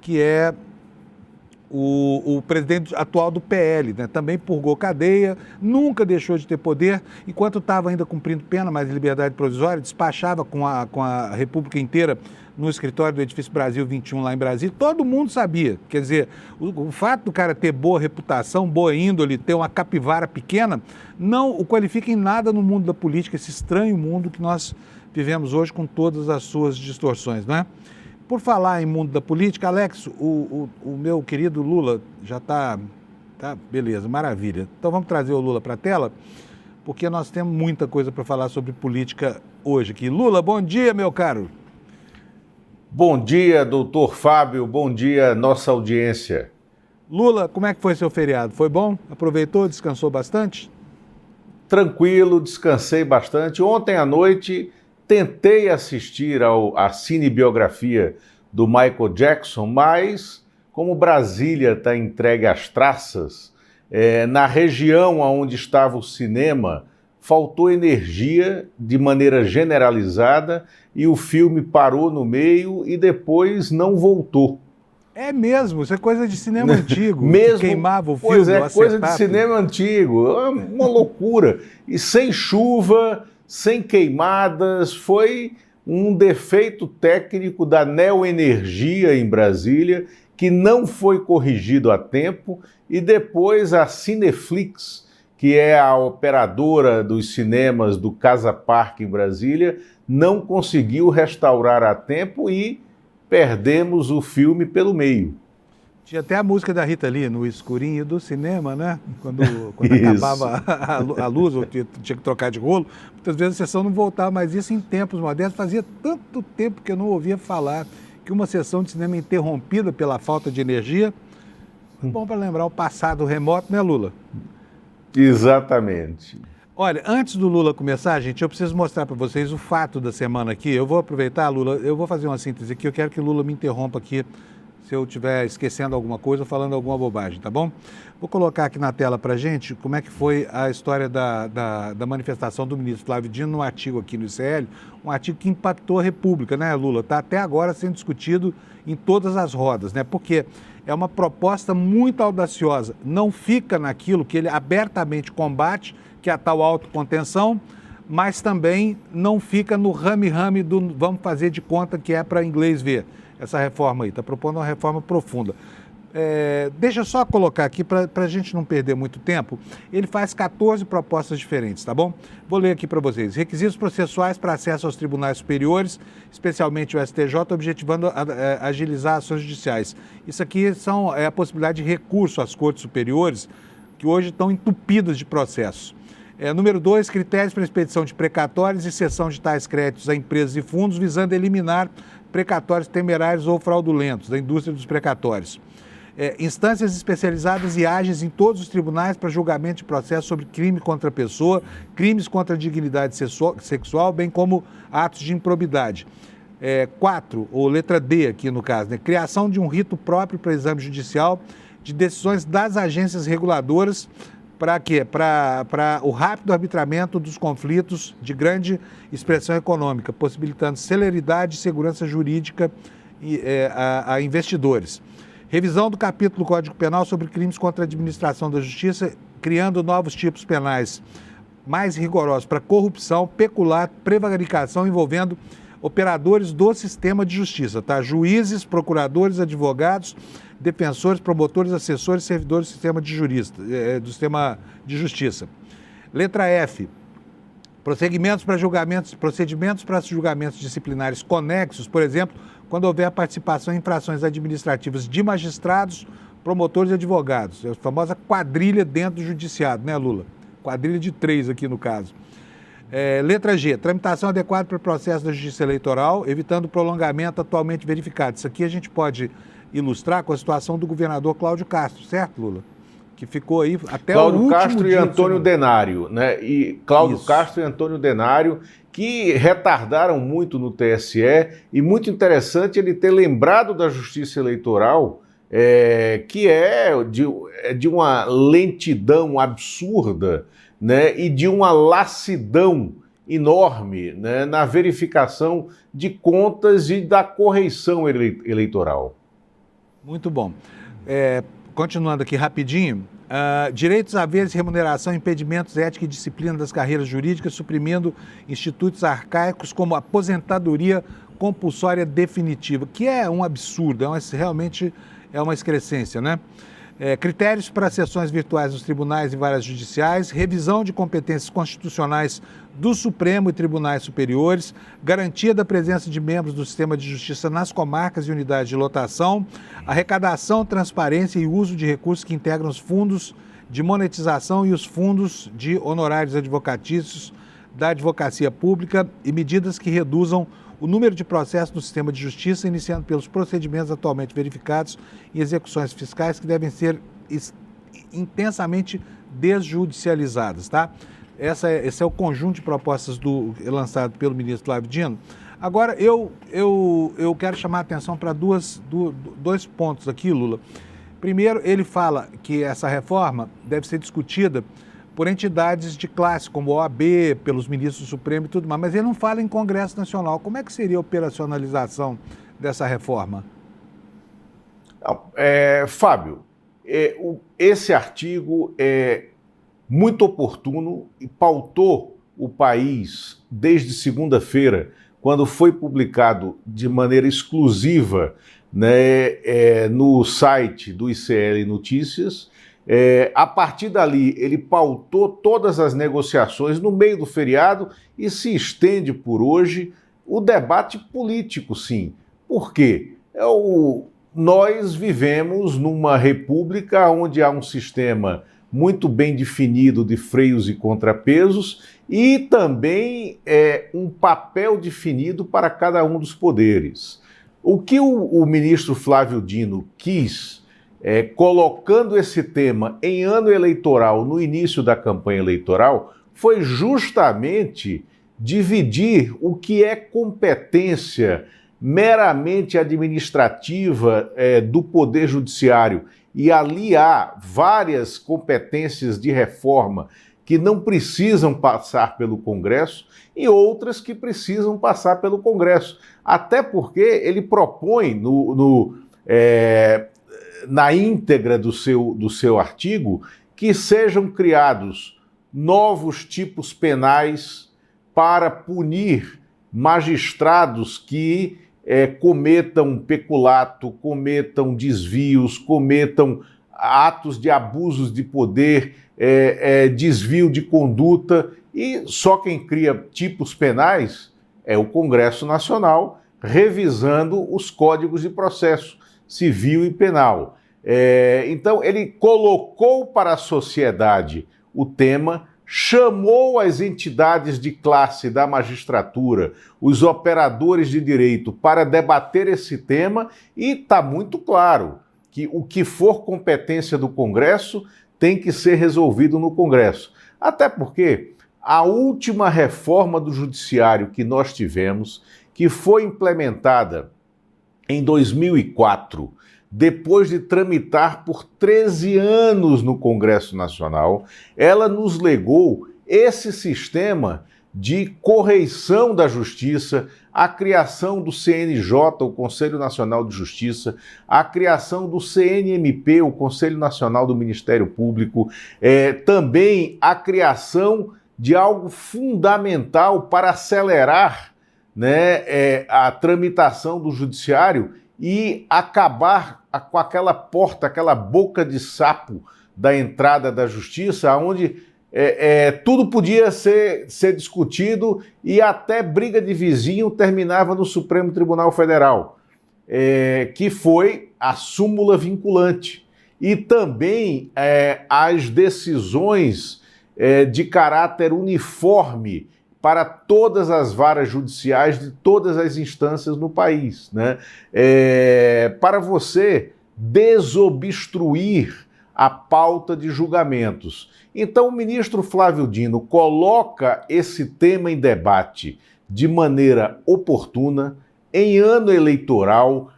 que é o presidente atual do PL, né? Também purgou cadeia, nunca deixou de ter poder, enquanto estava ainda cumprindo pena, mas em liberdade provisória, despachava com a República inteira no escritório do Edifício Brasil 21 lá em Brasília. Todo mundo sabia, quer dizer, o fato do cara ter boa reputação, boa índole, ter uma capivara pequena, não o qualifica em nada no mundo da política, esse estranho mundo que nós vivemos hoje com todas as suas distorções, não é? Por falar em mundo da política, Alex, o meu querido Lula já está... Tá, beleza, maravilha. Então vamos trazer o Lula para a tela, porque nós temos muita coisa para falar sobre política hoje aqui. Lula, bom dia, meu caro. Bom dia, doutor Fábio, bom dia, nossa audiência. Lula, como é que foi seu feriado? Foi bom? Aproveitou, descansou bastante? Tranquilo, descansei bastante. Ontem à noite... Tentei assistir à cinebiografia do Michael Jackson, mas como Brasília está entregue às traças, na região onde estava o cinema, faltou energia de maneira generalizada e o filme parou no meio e depois não voltou. É mesmo, isso é coisa de cinema antigo, mesmo, que queimava o filme. Pois é, coisa de cinema antigo, uma loucura. E sem chuva... sem queimadas, foi um defeito técnico da Neoenergia em Brasília, que não foi corrigido a tempo, e depois a Cineflix, que é a operadora dos cinemas do Casa Parque em Brasília, não conseguiu restaurar a tempo e perdemos o filme pelo meio. Tinha até a música da Rita Lee, no escurinho do cinema, né? Quando acabava a luz, ou tinha que trocar de rolo, muitas vezes a sessão não voltava, mas isso em tempos modernos. Fazia tanto tempo que eu não ouvia falar que uma sessão de cinema interrompida pela falta de energia, bom para lembrar o passado remoto, né, Lula? Exatamente. Olha, antes do Lula começar, gente, eu preciso mostrar para vocês o fato da semana aqui. Eu vou aproveitar, Lula, eu vou fazer uma síntese aqui, eu quero que o Lula me interrompa aqui se eu estiver esquecendo alguma coisa ou falando alguma bobagem, tá bom? Vou colocar aqui na tela para a gente como é que foi a história da manifestação do ministro Flávio Dino no artigo aqui no ICL, um artigo que impactou a República, né, Lula? Está até agora sendo discutido em todas as rodas, né? Porque é uma proposta muito audaciosa, não fica naquilo que ele abertamente combate, que é a tal autocontenção, mas também não fica no rame-rame do vamos fazer de conta que é para inglês ver. Essa reforma aí, está propondo uma reforma profunda. Deixa eu só colocar aqui, para a gente não perder muito tempo, ele faz 14 propostas diferentes, tá bom? Vou ler aqui para vocês. Requisitos processuais para acesso aos tribunais superiores, especialmente o STJ, objetivando agilizar ações judiciais. Isso aqui é a possibilidade de recurso às cortes superiores, que hoje estão entupidas de processos. Número 2, critérios para expedição de precatórios e cessão de tais créditos a empresas e fundos, visando eliminar precatórios temerários ou fraudulentos da indústria dos precatórios. Instâncias especializadas e ágeis em todos os tribunais para julgamento de processo sobre crime contra a pessoa, crimes contra a dignidade sexual, bem como atos de improbidade. 4, ou letra D aqui no caso, né? Criação de um rito próprio para exame judicial de decisões das agências reguladoras. Para quê? Para o rápido arbitramento dos conflitos de grande expressão econômica, possibilitando celeridade e segurança jurídica a investidores. Revisão do capítulo do Código Penal sobre crimes contra a administração da justiça, criando novos tipos penais mais rigorosos para corrupção, peculato, prevaricação envolvendo operadores do sistema de justiça, tá? Juízes, procuradores, advogados, defensores, promotores, assessores, servidores do sistema de justiça. Letra F. Procedimentos para julgamentos disciplinares conexos, por exemplo, quando houver participação em infrações administrativas de magistrados, promotores e advogados. É a famosa quadrilha dentro do judiciário, né, Lula? Quadrilha de 3 aqui no caso. Letra G, tramitação adequada para o processo da justiça eleitoral, evitando o prolongamento atualmente verificado. Isso aqui a gente pode ilustrar com a situação do governador Cláudio Castro, certo, Lula? Que ficou aí até o último dia. Cláudio Castro e Antônio Denário, né? E Cláudio Castro e Antônio Denário, que retardaram muito no TSE, e muito interessante ele ter lembrado da justiça eleitoral, que de uma lentidão absurda, né, e de uma lassidão enorme, né, na verificação de contas e da correição eleitoral. Muito bom. Continuando aqui rapidinho, direitos, haveres, remuneração, impedimentos, ética e disciplina das carreiras jurídicas, suprimindo institutos arcaicos como aposentadoria compulsória definitiva, que é um absurdo, realmente é uma excrescência, né? Critérios para sessões virtuais nos tribunais e varas judiciais, revisão de competências constitucionais do Supremo e tribunais superiores, garantia da presença de membros do sistema de justiça nas comarcas e unidades de lotação, arrecadação, transparência e uso de recursos que integram os fundos de monetização e os fundos de honorários advocatícios da advocacia pública e medidas que reduzam o número de processos no sistema de justiça, iniciando pelos procedimentos atualmente verificados e execuções fiscais que devem ser intensamente desjudicializadas, tá? Esse é o conjunto de propostas lançado pelo ministro Flávio Dino. Agora, eu quero chamar a atenção para dois pontos aqui, Lula. Primeiro, ele fala que essa reforma deve ser discutida por entidades de classe, como a OAB, pelos ministros do Supremo e tudo mais, mas ele não fala em Congresso Nacional. Como é que seria a operacionalização dessa reforma? Fábio, esse artigo é muito oportuno e pautou o país desde segunda-feira, quando foi publicado de maneira exclusiva, né, no site do ICL Notícias. A partir dali, ele pautou todas as negociações no meio do feriado e se estende por hoje o debate político, sim. Por quê? Nós vivemos numa república onde há um sistema muito bem definido de freios e contrapesos e também um papel definido para cada um dos poderes. O que o ministro Flávio Dino quis, colocando esse tema em ano eleitoral, no início da campanha eleitoral, foi justamente dividir o que é competência meramente administrativa do Poder Judiciário e aliar várias competências de reforma que não precisam passar pelo Congresso e outras que precisam passar pelo Congresso. Até porque ele propõe na íntegra do seu artigo, que sejam criados novos tipos penais para punir magistrados que cometam peculato, cometam desvios, cometam atos de abusos de poder, desvio de conduta, e só quem cria tipos penais é o Congresso Nacional, revisando os códigos de processo civil e penal. Então, ele colocou para a sociedade o tema, chamou as entidades de classe da magistratura, os operadores de direito, para debater esse tema, e está muito claro que o que for competência do Congresso tem que ser resolvido no Congresso. Até porque a última reforma do Judiciário que nós tivemos, que foi implementada em 2004, depois de tramitar por 13 anos no Congresso Nacional, ela nos legou esse sistema de correição da justiça, a criação do CNJ, o Conselho Nacional de Justiça, a criação do CNMP, o Conselho Nacional do Ministério Público, também a criação de algo fundamental para acelerar, né, a tramitação do Judiciário e acabar com aquela porta, aquela boca de sapo da entrada da Justiça, onde tudo podia ser discutido e até briga de vizinho terminava no Supremo Tribunal Federal, que foi a súmula vinculante. E também as decisões de caráter uniforme para todas as varas judiciais de todas as instâncias no país, né? Para você desobstruir a pauta de julgamentos. Então, o ministro Flávio Dino coloca esse tema em debate de maneira oportuna, em ano eleitoral,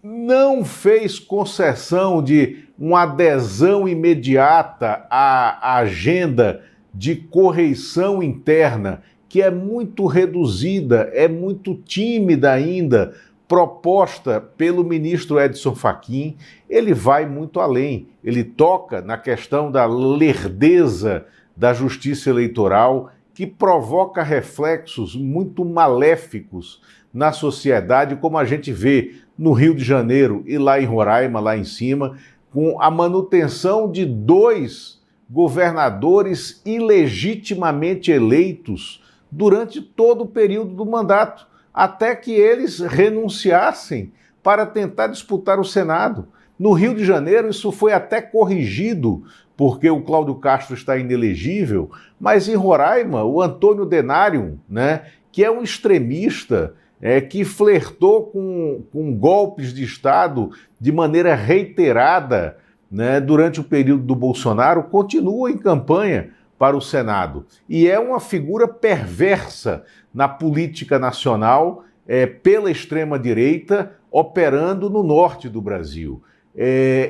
não fez concessão de uma adesão imediata à agenda de correição interna, que é muito reduzida, é muito tímida ainda, proposta pelo ministro Edson Fachin. Ele vai muito além, ele toca na questão da lerdeza da justiça eleitoral, que provoca reflexos muito maléficos na sociedade, como a gente vê no Rio de Janeiro e lá em Roraima, lá em cima, com a manutenção de 2 governadores ilegitimamente eleitos durante todo o período do mandato, até que eles renunciassem para tentar disputar o Senado. No Rio de Janeiro, isso foi até corrigido, porque o Cláudio Castro está inelegível, mas em Roraima, o Antônio Denário, né, que é um extremista, que flertou com golpes de Estado de maneira reiterada, né, durante o período do Bolsonaro, continua em campanha para o Senado. E é uma figura perversa na política nacional, pela extrema-direita, operando no norte do Brasil.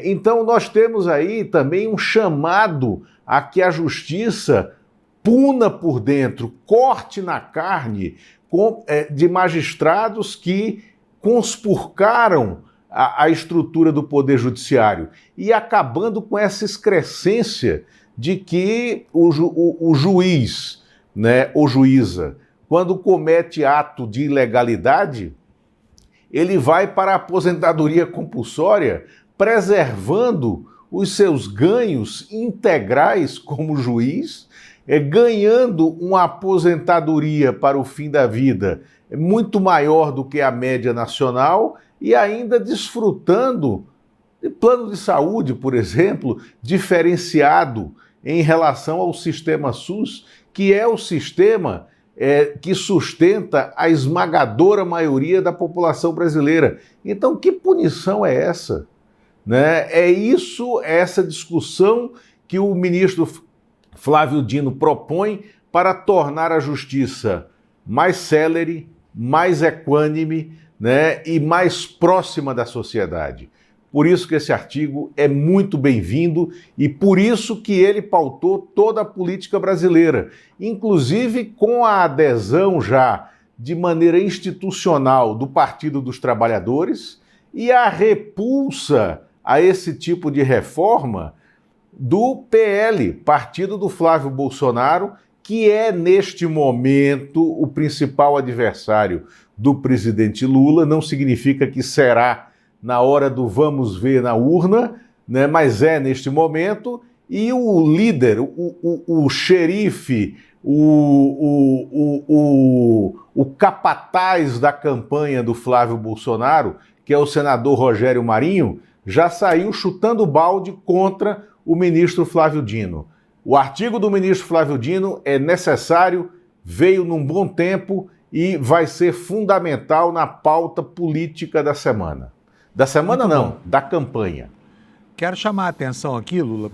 Então nós temos aí também um chamado a que a justiça puna por dentro, corte na carne de magistrados que conspurcaram a estrutura do Poder Judiciário e acabando com essa excrescência de que o juiz, né, ou juíza, quando comete ato de ilegalidade, ele vai para a aposentadoria compulsória, preservando os seus ganhos integrais como juiz, ganhando uma aposentadoria para o fim da vida muito maior do que a média nacional e ainda desfrutando de plano de saúde, por exemplo, diferenciado em relação ao sistema SUS, que é o sistema que sustenta a esmagadora maioria da população brasileira. Então, que punição é essa? Né? É essa discussão que o ministro Flávio Dino propõe para tornar a justiça mais célere, mais equânime, né, e mais próxima da sociedade. Por isso que esse artigo é muito bem-vindo e por isso que ele pautou toda a política brasileira, inclusive com a adesão já de maneira institucional do Partido dos Trabalhadores e a repulsa a esse tipo de reforma do PL, partido do Flávio Bolsonaro, que é, neste momento, o principal adversário do presidente Lula. Não significa que será na hora do vamos ver na urna, né? Mas é neste momento. E o líder, o xerife, o capataz da campanha do Flávio Bolsonaro, que é o senador Rogério Marinho, já saiu chutando balde contra o ministro Flávio Dino. O artigo do ministro Flávio Dino é necessário, veio num bom tempo e vai ser fundamental na pauta política da semana. Da semana não, da campanha. Quero chamar a atenção aqui, Lula,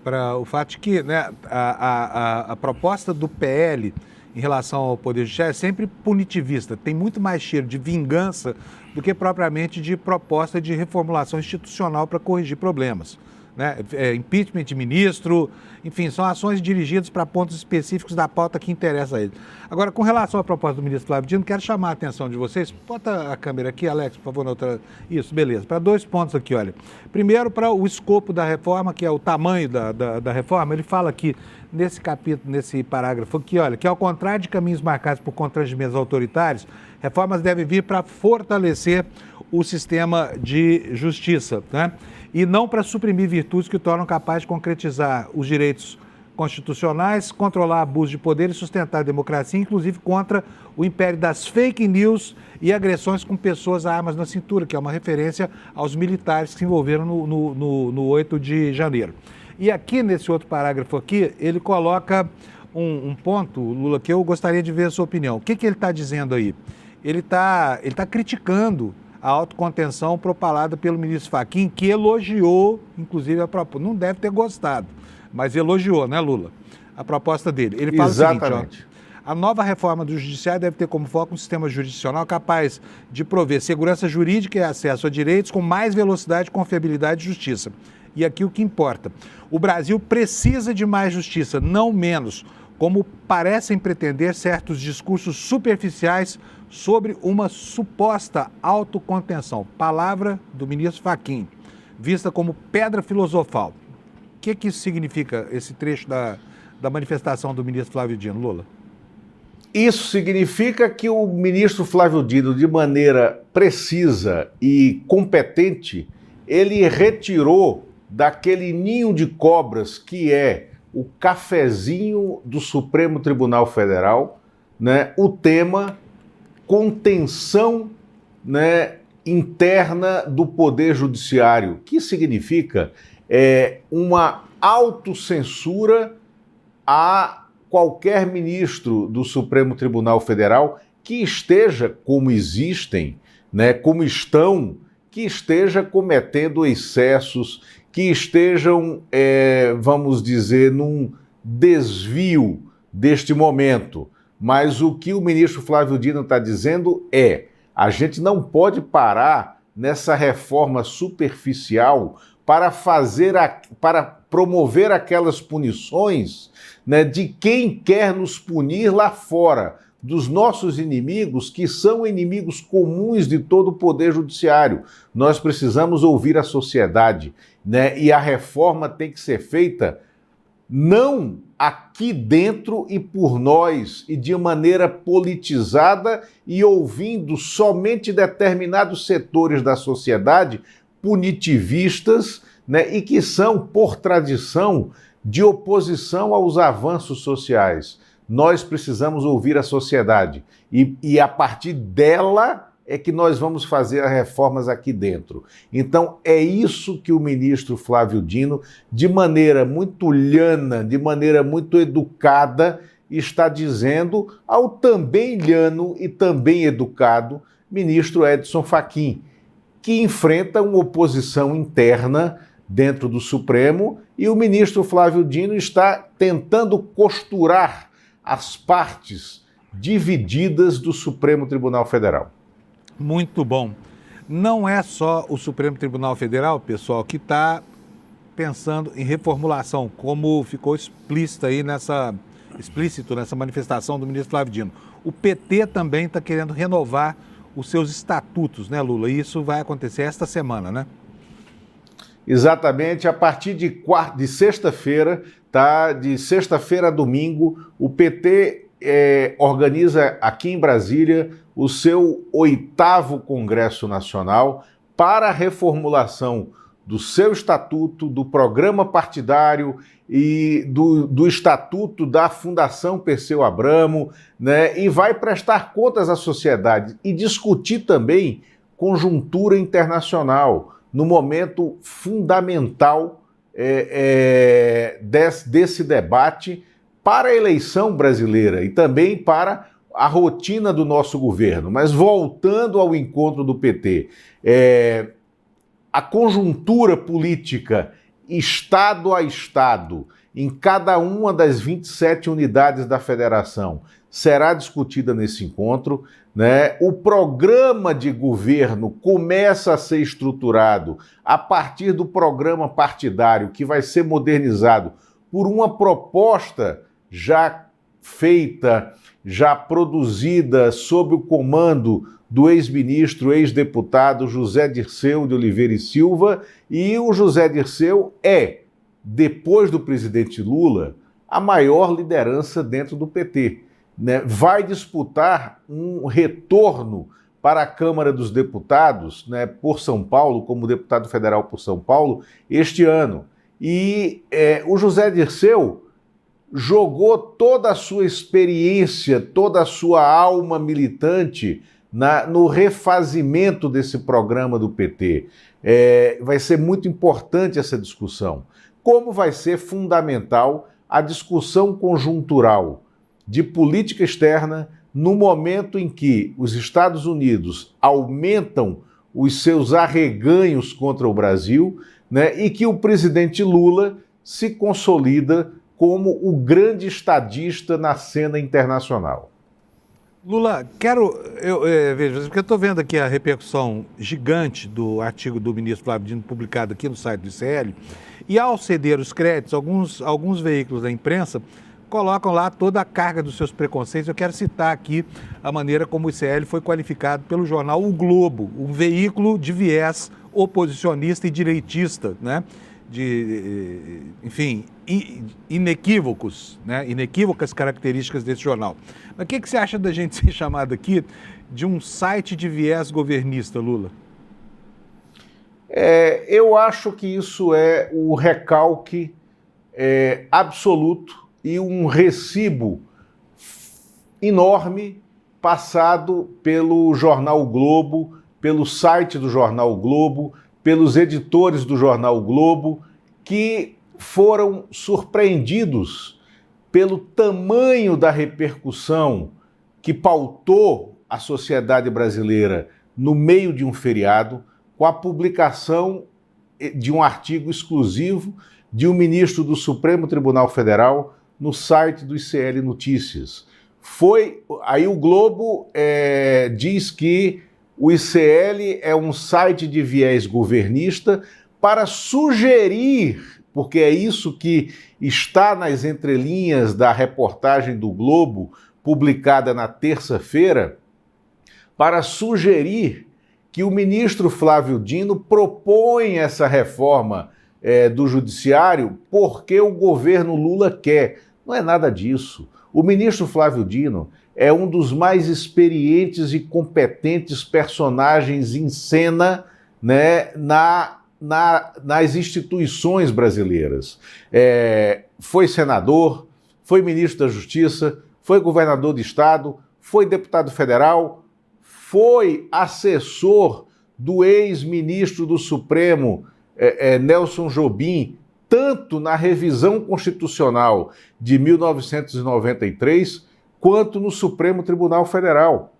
para o fato de que, né, a proposta do PL em relação ao Poder Judiciário é sempre punitivista, tem muito mais cheiro de vingança do que propriamente de proposta de reformulação institucional para corrigir problemas. Né? Impeachment de ministro, enfim, são ações dirigidas para pontos específicos da pauta que interessa a ele. Agora, com relação à proposta do ministro Flávio Dino, quero chamar a atenção de vocês. Bota a câmera aqui, Alex, por favor, na outra. Isso, beleza. Para 2 pontos aqui, olha. Primeiro, para o escopo da reforma, que é o tamanho da reforma, ele fala aqui, nesse capítulo, nesse parágrafo aqui, olha, que ao contrário de caminhos marcados por constrangimentos autoritários, reformas devem vir para fortalecer o sistema de justiça, né? E não para suprimir virtudes que o tornam capaz de concretizar os direitos constitucionais, controlar abuso de poder e sustentar a democracia, inclusive contra o império das fake news e agressões com pessoas a armas na cintura, que é uma referência aos militares que se envolveram no 8 de janeiro. E aqui, nesse outro parágrafo aqui, ele coloca um ponto, Lula, que eu gostaria de ver a sua opinião. O que ele está dizendo aí? Ele tá criticando a autocontenção propalada pelo ministro Fachin, que elogiou, inclusive, a proposta. Não deve ter gostado, mas elogiou, né, Lula? A proposta dele. Ele fala Exatamente. o seguinte, ó, a nova reforma do Judiciário deve ter como foco um sistema jurisdicional capaz de prover segurança jurídica e acesso a direitos com mais velocidade, confiabilidade e justiça. E aqui o que importa. O Brasil precisa de mais justiça, não menos, como parecem pretender certos discursos superficiais sobre uma suposta autocontenção. Palavra do ministro Fachin, vista como pedra filosofal. O que isso significa, esse trecho da manifestação do ministro Flávio Dino, Lula? Isso significa que o ministro Flávio Dino, de maneira precisa e competente, ele retirou daquele ninho de cobras que é o cafezinho do Supremo Tribunal Federal, né, o tema contenção, né, interna do Poder Judiciário, que significa uma autocensura a qualquer ministro do Supremo Tribunal Federal que esteja, como existem, né, como estão, que esteja cometendo excessos, que estejam, vamos dizer, num desvio deste momento. Mas o que o ministro Flávio Dino está dizendo a gente não pode parar nessa reforma superficial para promover aquelas punições, né, de quem quer nos punir lá fora, dos nossos inimigos, que são inimigos comuns de todo o Poder Judiciário. Nós precisamos ouvir a sociedade, né, e a reforma tem que ser feita não aqui dentro e por nós, e de maneira politizada e ouvindo somente determinados setores da sociedade punitivistas, né, e que são, por tradição, de oposição aos avanços sociais. Nós precisamos ouvir a sociedade e a partir dela é que nós vamos fazer as reformas aqui dentro. Então é isso que o ministro Flávio Dino, de maneira muito lhana, de maneira muito educada, está dizendo ao também lhano e também educado ministro Edson Fachin, que enfrenta uma oposição interna dentro do Supremo, e o ministro Flávio Dino está tentando costurar as partes divididas do Supremo Tribunal Federal. Muito bom. Não é só o Supremo Tribunal Federal, pessoal, que está pensando em reformulação, como ficou explícito nessa manifestação do ministro Flávio Dino. O PT também está querendo renovar os seus estatutos, né, Lula? E isso vai acontecer esta semana, né? Exatamente, a partir de sexta-feira, tá? De sexta-feira a domingo, o PT organiza aqui em Brasília o seu 8º Congresso Nacional para a reformulação do seu estatuto, do programa partidário e do estatuto da Fundação Perseu Abramo, né? E vai prestar contas à sociedade e discutir também conjuntura internacional, no momento fundamental desse debate para a eleição brasileira e também para a rotina do nosso governo. Mas voltando ao encontro do PT, a conjuntura política Estado a Estado, em cada uma das 27 unidades da federação, será discutida nesse encontro, né? O programa de governo começa a ser estruturado a partir do programa partidário, que vai ser modernizado por uma proposta já feita, já produzida sob o comando do ex-ministro, ex-deputado José Dirceu de Oliveira e Silva, e o José Dirceu depois do presidente Lula, a maior liderança dentro do PT. Né? Vai disputar um retorno para a Câmara dos Deputados, né, por São Paulo, como deputado federal por São Paulo, este ano. E o José Dirceu jogou toda a sua experiência, toda a sua alma militante no refazimento desse programa do PT. Vai ser muito importante essa discussão. Como vai ser fundamental a discussão conjuntural de política externa no momento em que os Estados Unidos aumentam os seus arreganhos contra o Brasil, né, e que o presidente Lula se consolida como o grande estadista na cena internacional. Lula, veja, porque eu estou vendo aqui a repercussão gigante do artigo do ministro Flávio Dino publicado aqui no site do ICL, e ao ceder os créditos, alguns veículos da imprensa colocam lá toda a carga dos seus preconceitos. Eu quero citar aqui a maneira como o ICL foi qualificado pelo jornal O Globo, um veículo de viés oposicionista e direitista, né? Enfim, inequívocos, né? Inequívocas características desse jornal. Mas o que você acha da gente ser chamado aqui de um site de viés governista, Lula? Eu acho que isso é o recalque absoluto e um recibo enorme passado pelo jornal o Globo, pelo site do jornal o Globo, pelos editores do jornal o Globo, que foram surpreendidos pelo tamanho da repercussão que pautou a sociedade brasileira no meio de um feriado, com a publicação de um artigo exclusivo de um ministro do Supremo Tribunal Federal no site do ICL Notícias. Aí o Globo diz que o ICL é um site de viés governista para sugerir, porque é isso que está nas entrelinhas da reportagem do Globo, publicada na terça-feira, para sugerir que o ministro Flávio Dino propõe essa reforma do Judiciário porque o governo Lula quer. Não é nada disso. O ministro Flávio Dino é um dos mais experientes e competentes personagens em cena, né, nas instituições brasileiras. Foi senador, foi ministro da Justiça, foi governador de Estado, foi deputado federal, foi assessor do ex-ministro do Supremo, Nelson Jobim, tanto na revisão constitucional de 1993, quanto no Supremo Tribunal Federal.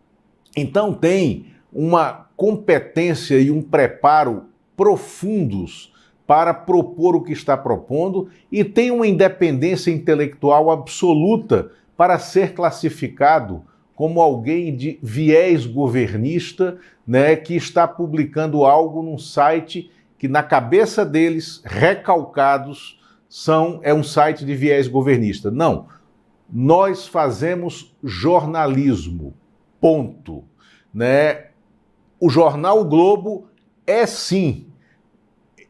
Então tem uma competência e um preparo profundos para propor o que está propondo e tem uma independência intelectual absoluta para ser classificado como alguém de viés governista, né, que está publicando algo num site que, na cabeça deles, recalcados, é um site de viés governista. Não. Nós fazemos jornalismo, ponto. Né? O jornal o Globo é, sim,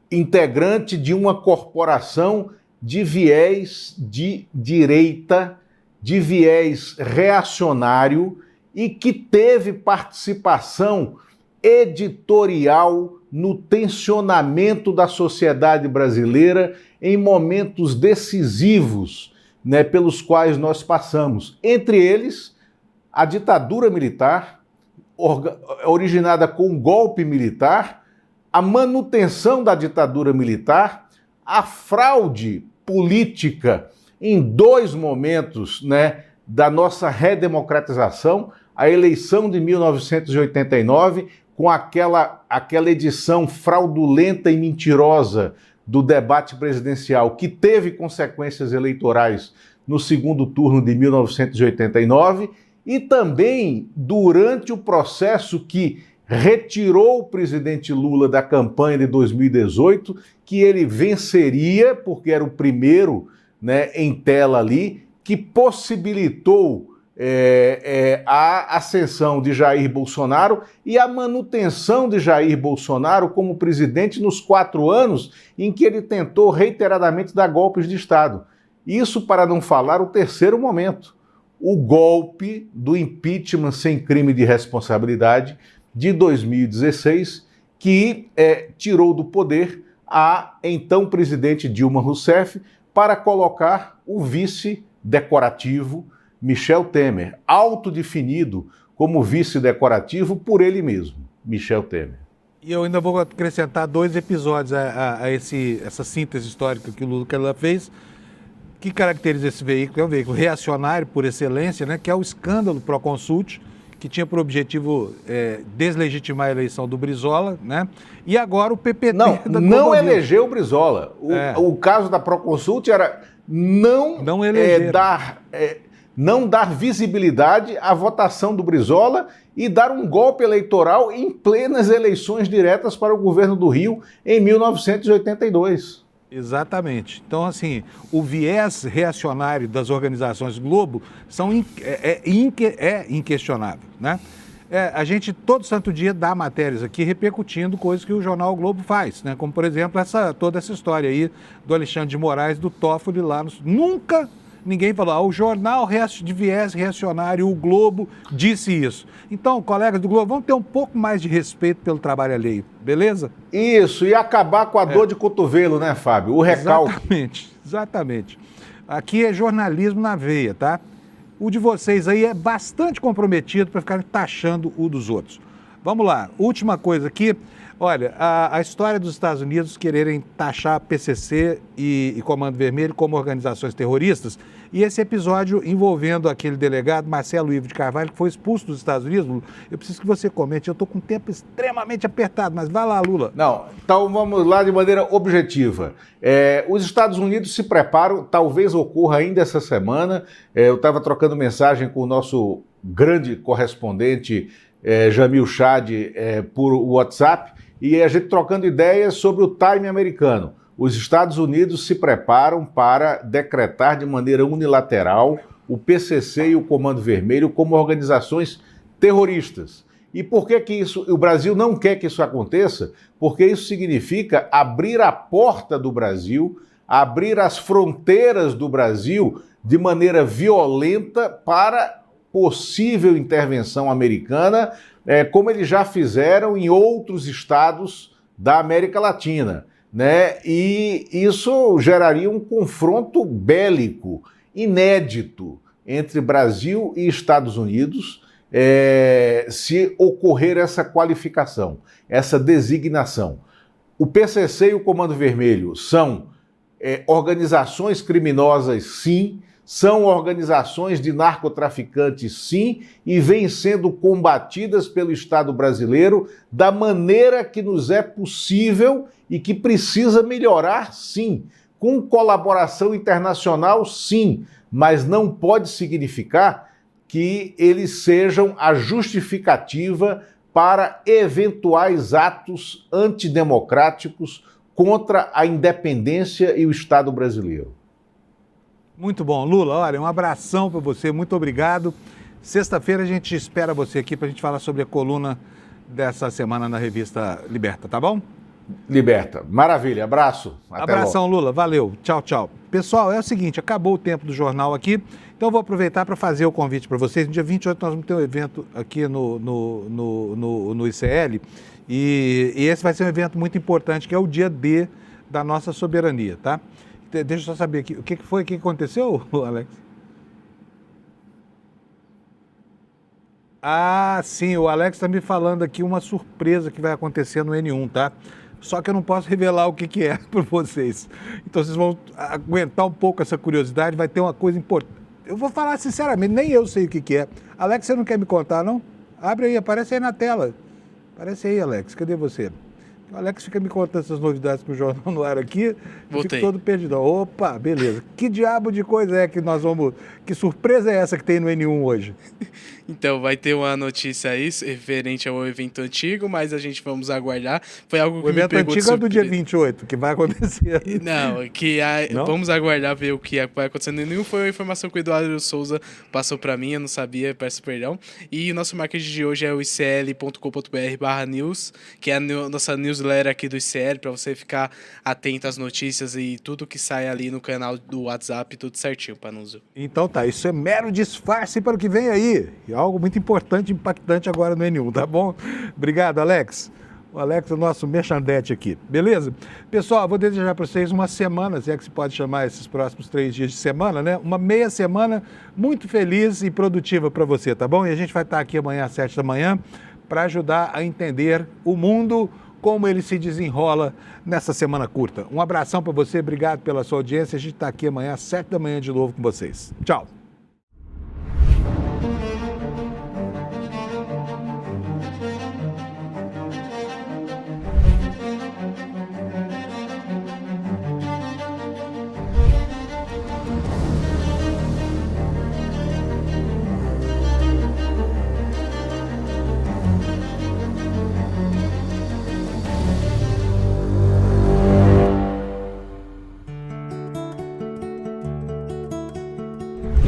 integrante de uma corporação de viés de direita, de viés reacionário e que teve participação editorial no tensionamento da sociedade brasileira em momentos decisivos, né, pelos quais nós passamos. Entre eles, a ditadura militar, originada com um golpe militar, a manutenção da ditadura militar, a fraude política em dois momentos, né, da nossa redemocratização, a eleição de 1989, com aquela edição fraudulenta e mentirosa do debate presidencial, que teve consequências eleitorais no segundo turno de 1989, e também durante o processo que retirou o presidente Lula da campanha de 2018, que ele venceria, porque era o primeiro, né, em tela ali, que possibilitou a ascensão de Jair Bolsonaro e a manutenção de Jair Bolsonaro como presidente nos 4 anos em que ele tentou reiteradamente dar golpes de Estado. Isso para não falar o terceiro momento, o golpe do impeachment sem crime de responsabilidade de 2016, que tirou do poder a então presidente Dilma Rousseff para colocar o vice decorativo Michel Temer, autodefinido como vice decorativo por ele mesmo, Michel Temer. E eu ainda vou acrescentar 2 episódios a essa síntese histórica que o Lula fez, que caracteriza esse veículo. É um veículo reacionário por excelência, né, que é o escândalo Proconsult, que tinha por objetivo deslegitimar a eleição do Brizola, né? E agora o PPT... Não elegeu o Brizola. O caso da Proconsult era não eleger. não dar visibilidade à votação do Brizola e dar um golpe eleitoral em plenas eleições diretas para o governo do Rio em 1982. Exatamente. Então, assim, o viés reacionário das organizações Globo é inquestionável, né? A gente todo santo dia dá matérias aqui repercutindo coisas que o jornal o Globo faz, né? Como, por exemplo, toda essa história aí do Alexandre de Moraes, do Toffoli lá. Nunca ninguém falou, o jornal de viés reacionário, o Globo, disse isso. Então, colegas do Globo, vamos ter um pouco mais de respeito pelo trabalho alheio, beleza? Isso, e acabar com a dor de cotovelo, né, Fábio? O recalque. Exatamente. Aqui é jornalismo na veia, tá? O de vocês aí é bastante comprometido para ficar taxando o dos outros. Vamos lá, última coisa aqui. Olha, a história dos Estados Unidos quererem taxar PCC e Comando Vermelho como organizações terroristas, e esse episódio envolvendo aquele delegado, Marcelo Ivo de Carvalho, que foi expulso dos Estados Unidos, Lula, eu preciso que você comente, eu estou com o tempo extremamente apertado, mas vai lá, Lula. Não, então vamos lá de maneira objetiva. Os Estados Unidos se preparam, talvez ocorra ainda essa semana, eu estava trocando mensagem com o nosso grande correspondente, Jamil Chad, por WhatsApp, e a gente trocando ideias sobre o time americano. Os Estados Unidos se preparam para decretar de maneira unilateral o PCC e o Comando Vermelho como organizações terroristas. E por que isso? O Brasil não quer que isso aconteça? Porque isso significa abrir a porta do Brasil, abrir as fronteiras do Brasil de maneira violenta para possível intervenção americana, como eles já fizeram em outros estados da América Latina, né? E isso geraria um confronto bélico inédito entre Brasil e Estados Unidos, se ocorrer essa qualificação, essa designação. O PCC e o Comando Vermelho são organizações criminosas, sim, são organizações de narcotraficantes, sim, e vêm sendo combatidas pelo Estado brasileiro da maneira que nos é possível e que precisa melhorar, sim. Com colaboração internacional, sim, mas não pode significar que eles sejam a justificativa para eventuais atos antidemocráticos contra a independência e o Estado brasileiro. Muito bom. Lula, olha, um abração para você, muito obrigado. Sexta-feira a gente espera você aqui para a gente falar sobre a coluna dessa semana na revista Liberta, tá bom? Liberta. Maravilha. Abraço. Até Abração, logo. Lula. Valeu. Tchau, tchau. Pessoal, é o seguinte, acabou o tempo do jornal aqui, então eu vou aproveitar para fazer o convite para vocês. No dia 28 nós vamos ter um evento aqui no ICL e esse vai ser um evento muito importante, que é o dia D da nossa soberania, tá? Deixa eu só saber aqui, o que foi que aconteceu, Alex? Ah, sim, o Alex está me falando aqui uma surpresa que vai acontecer no N1, tá? Só que eu não posso revelar o que é para vocês. Então vocês vão aguentar um pouco essa curiosidade, vai ter uma coisa importante. Eu vou falar sinceramente, nem eu sei o que é. Alex, você não quer me contar, não? Abre aí, aparece aí na tela. Aparece aí, Alex, cadê você? O Alex fica me contando essas novidades pro Jornal no Ar aqui, eu fico todo perdido. Opa, beleza. Que diabo de coisa é que nós vamos... Que surpresa é essa que tem no N1 hoje? Então, vai ter uma notícia aí referente ao evento antigo, mas a gente vamos aguardar. Foi algo que me pegou de surpresa. O evento antigo é do dia 28, que vai acontecer. Não, vamos aguardar ver o que vai acontecer no N1. Foi uma informação que o Eduardo Souza passou para mim, eu não sabia, peço perdão. E o nosso marketing de hoje é o icl.com.br/news, que é a nossa newsletter aqui do ICL, para você ficar atento às notícias e tudo que sai ali no canal do WhatsApp, tudo certinho, Panunzio. Então tá, isso é mero disfarce para o que vem aí. E algo muito importante, impactante agora no N1, tá bom? Obrigado, Alex. O Alex é o nosso merchandete aqui, beleza? Pessoal, vou desejar para vocês uma semana, se é que se pode chamar esses próximos 3 dias de semana, né? Uma meia semana muito feliz e produtiva para você, tá bom? E a gente vai estar aqui amanhã às 7 da manhã para ajudar a entender o mundo, como ele se desenrola nessa semana curta. Um abração para você, obrigado pela sua audiência. A gente está aqui amanhã às 7 da manhã de novo com vocês. Tchau.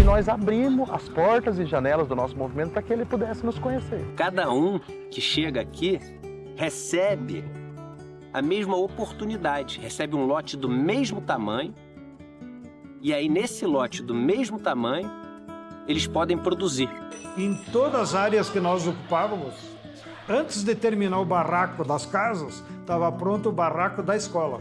nós abrimos as portas e janelas do nosso movimento para que ele pudesse nos conhecer. Cada um que chega aqui recebe a mesma oportunidade, recebe um lote do mesmo tamanho, e aí nesse lote do mesmo tamanho, eles podem produzir. Em todas as áreas que nós ocupávamos, antes de terminar o barraco das casas, estava pronto o barraco da escola.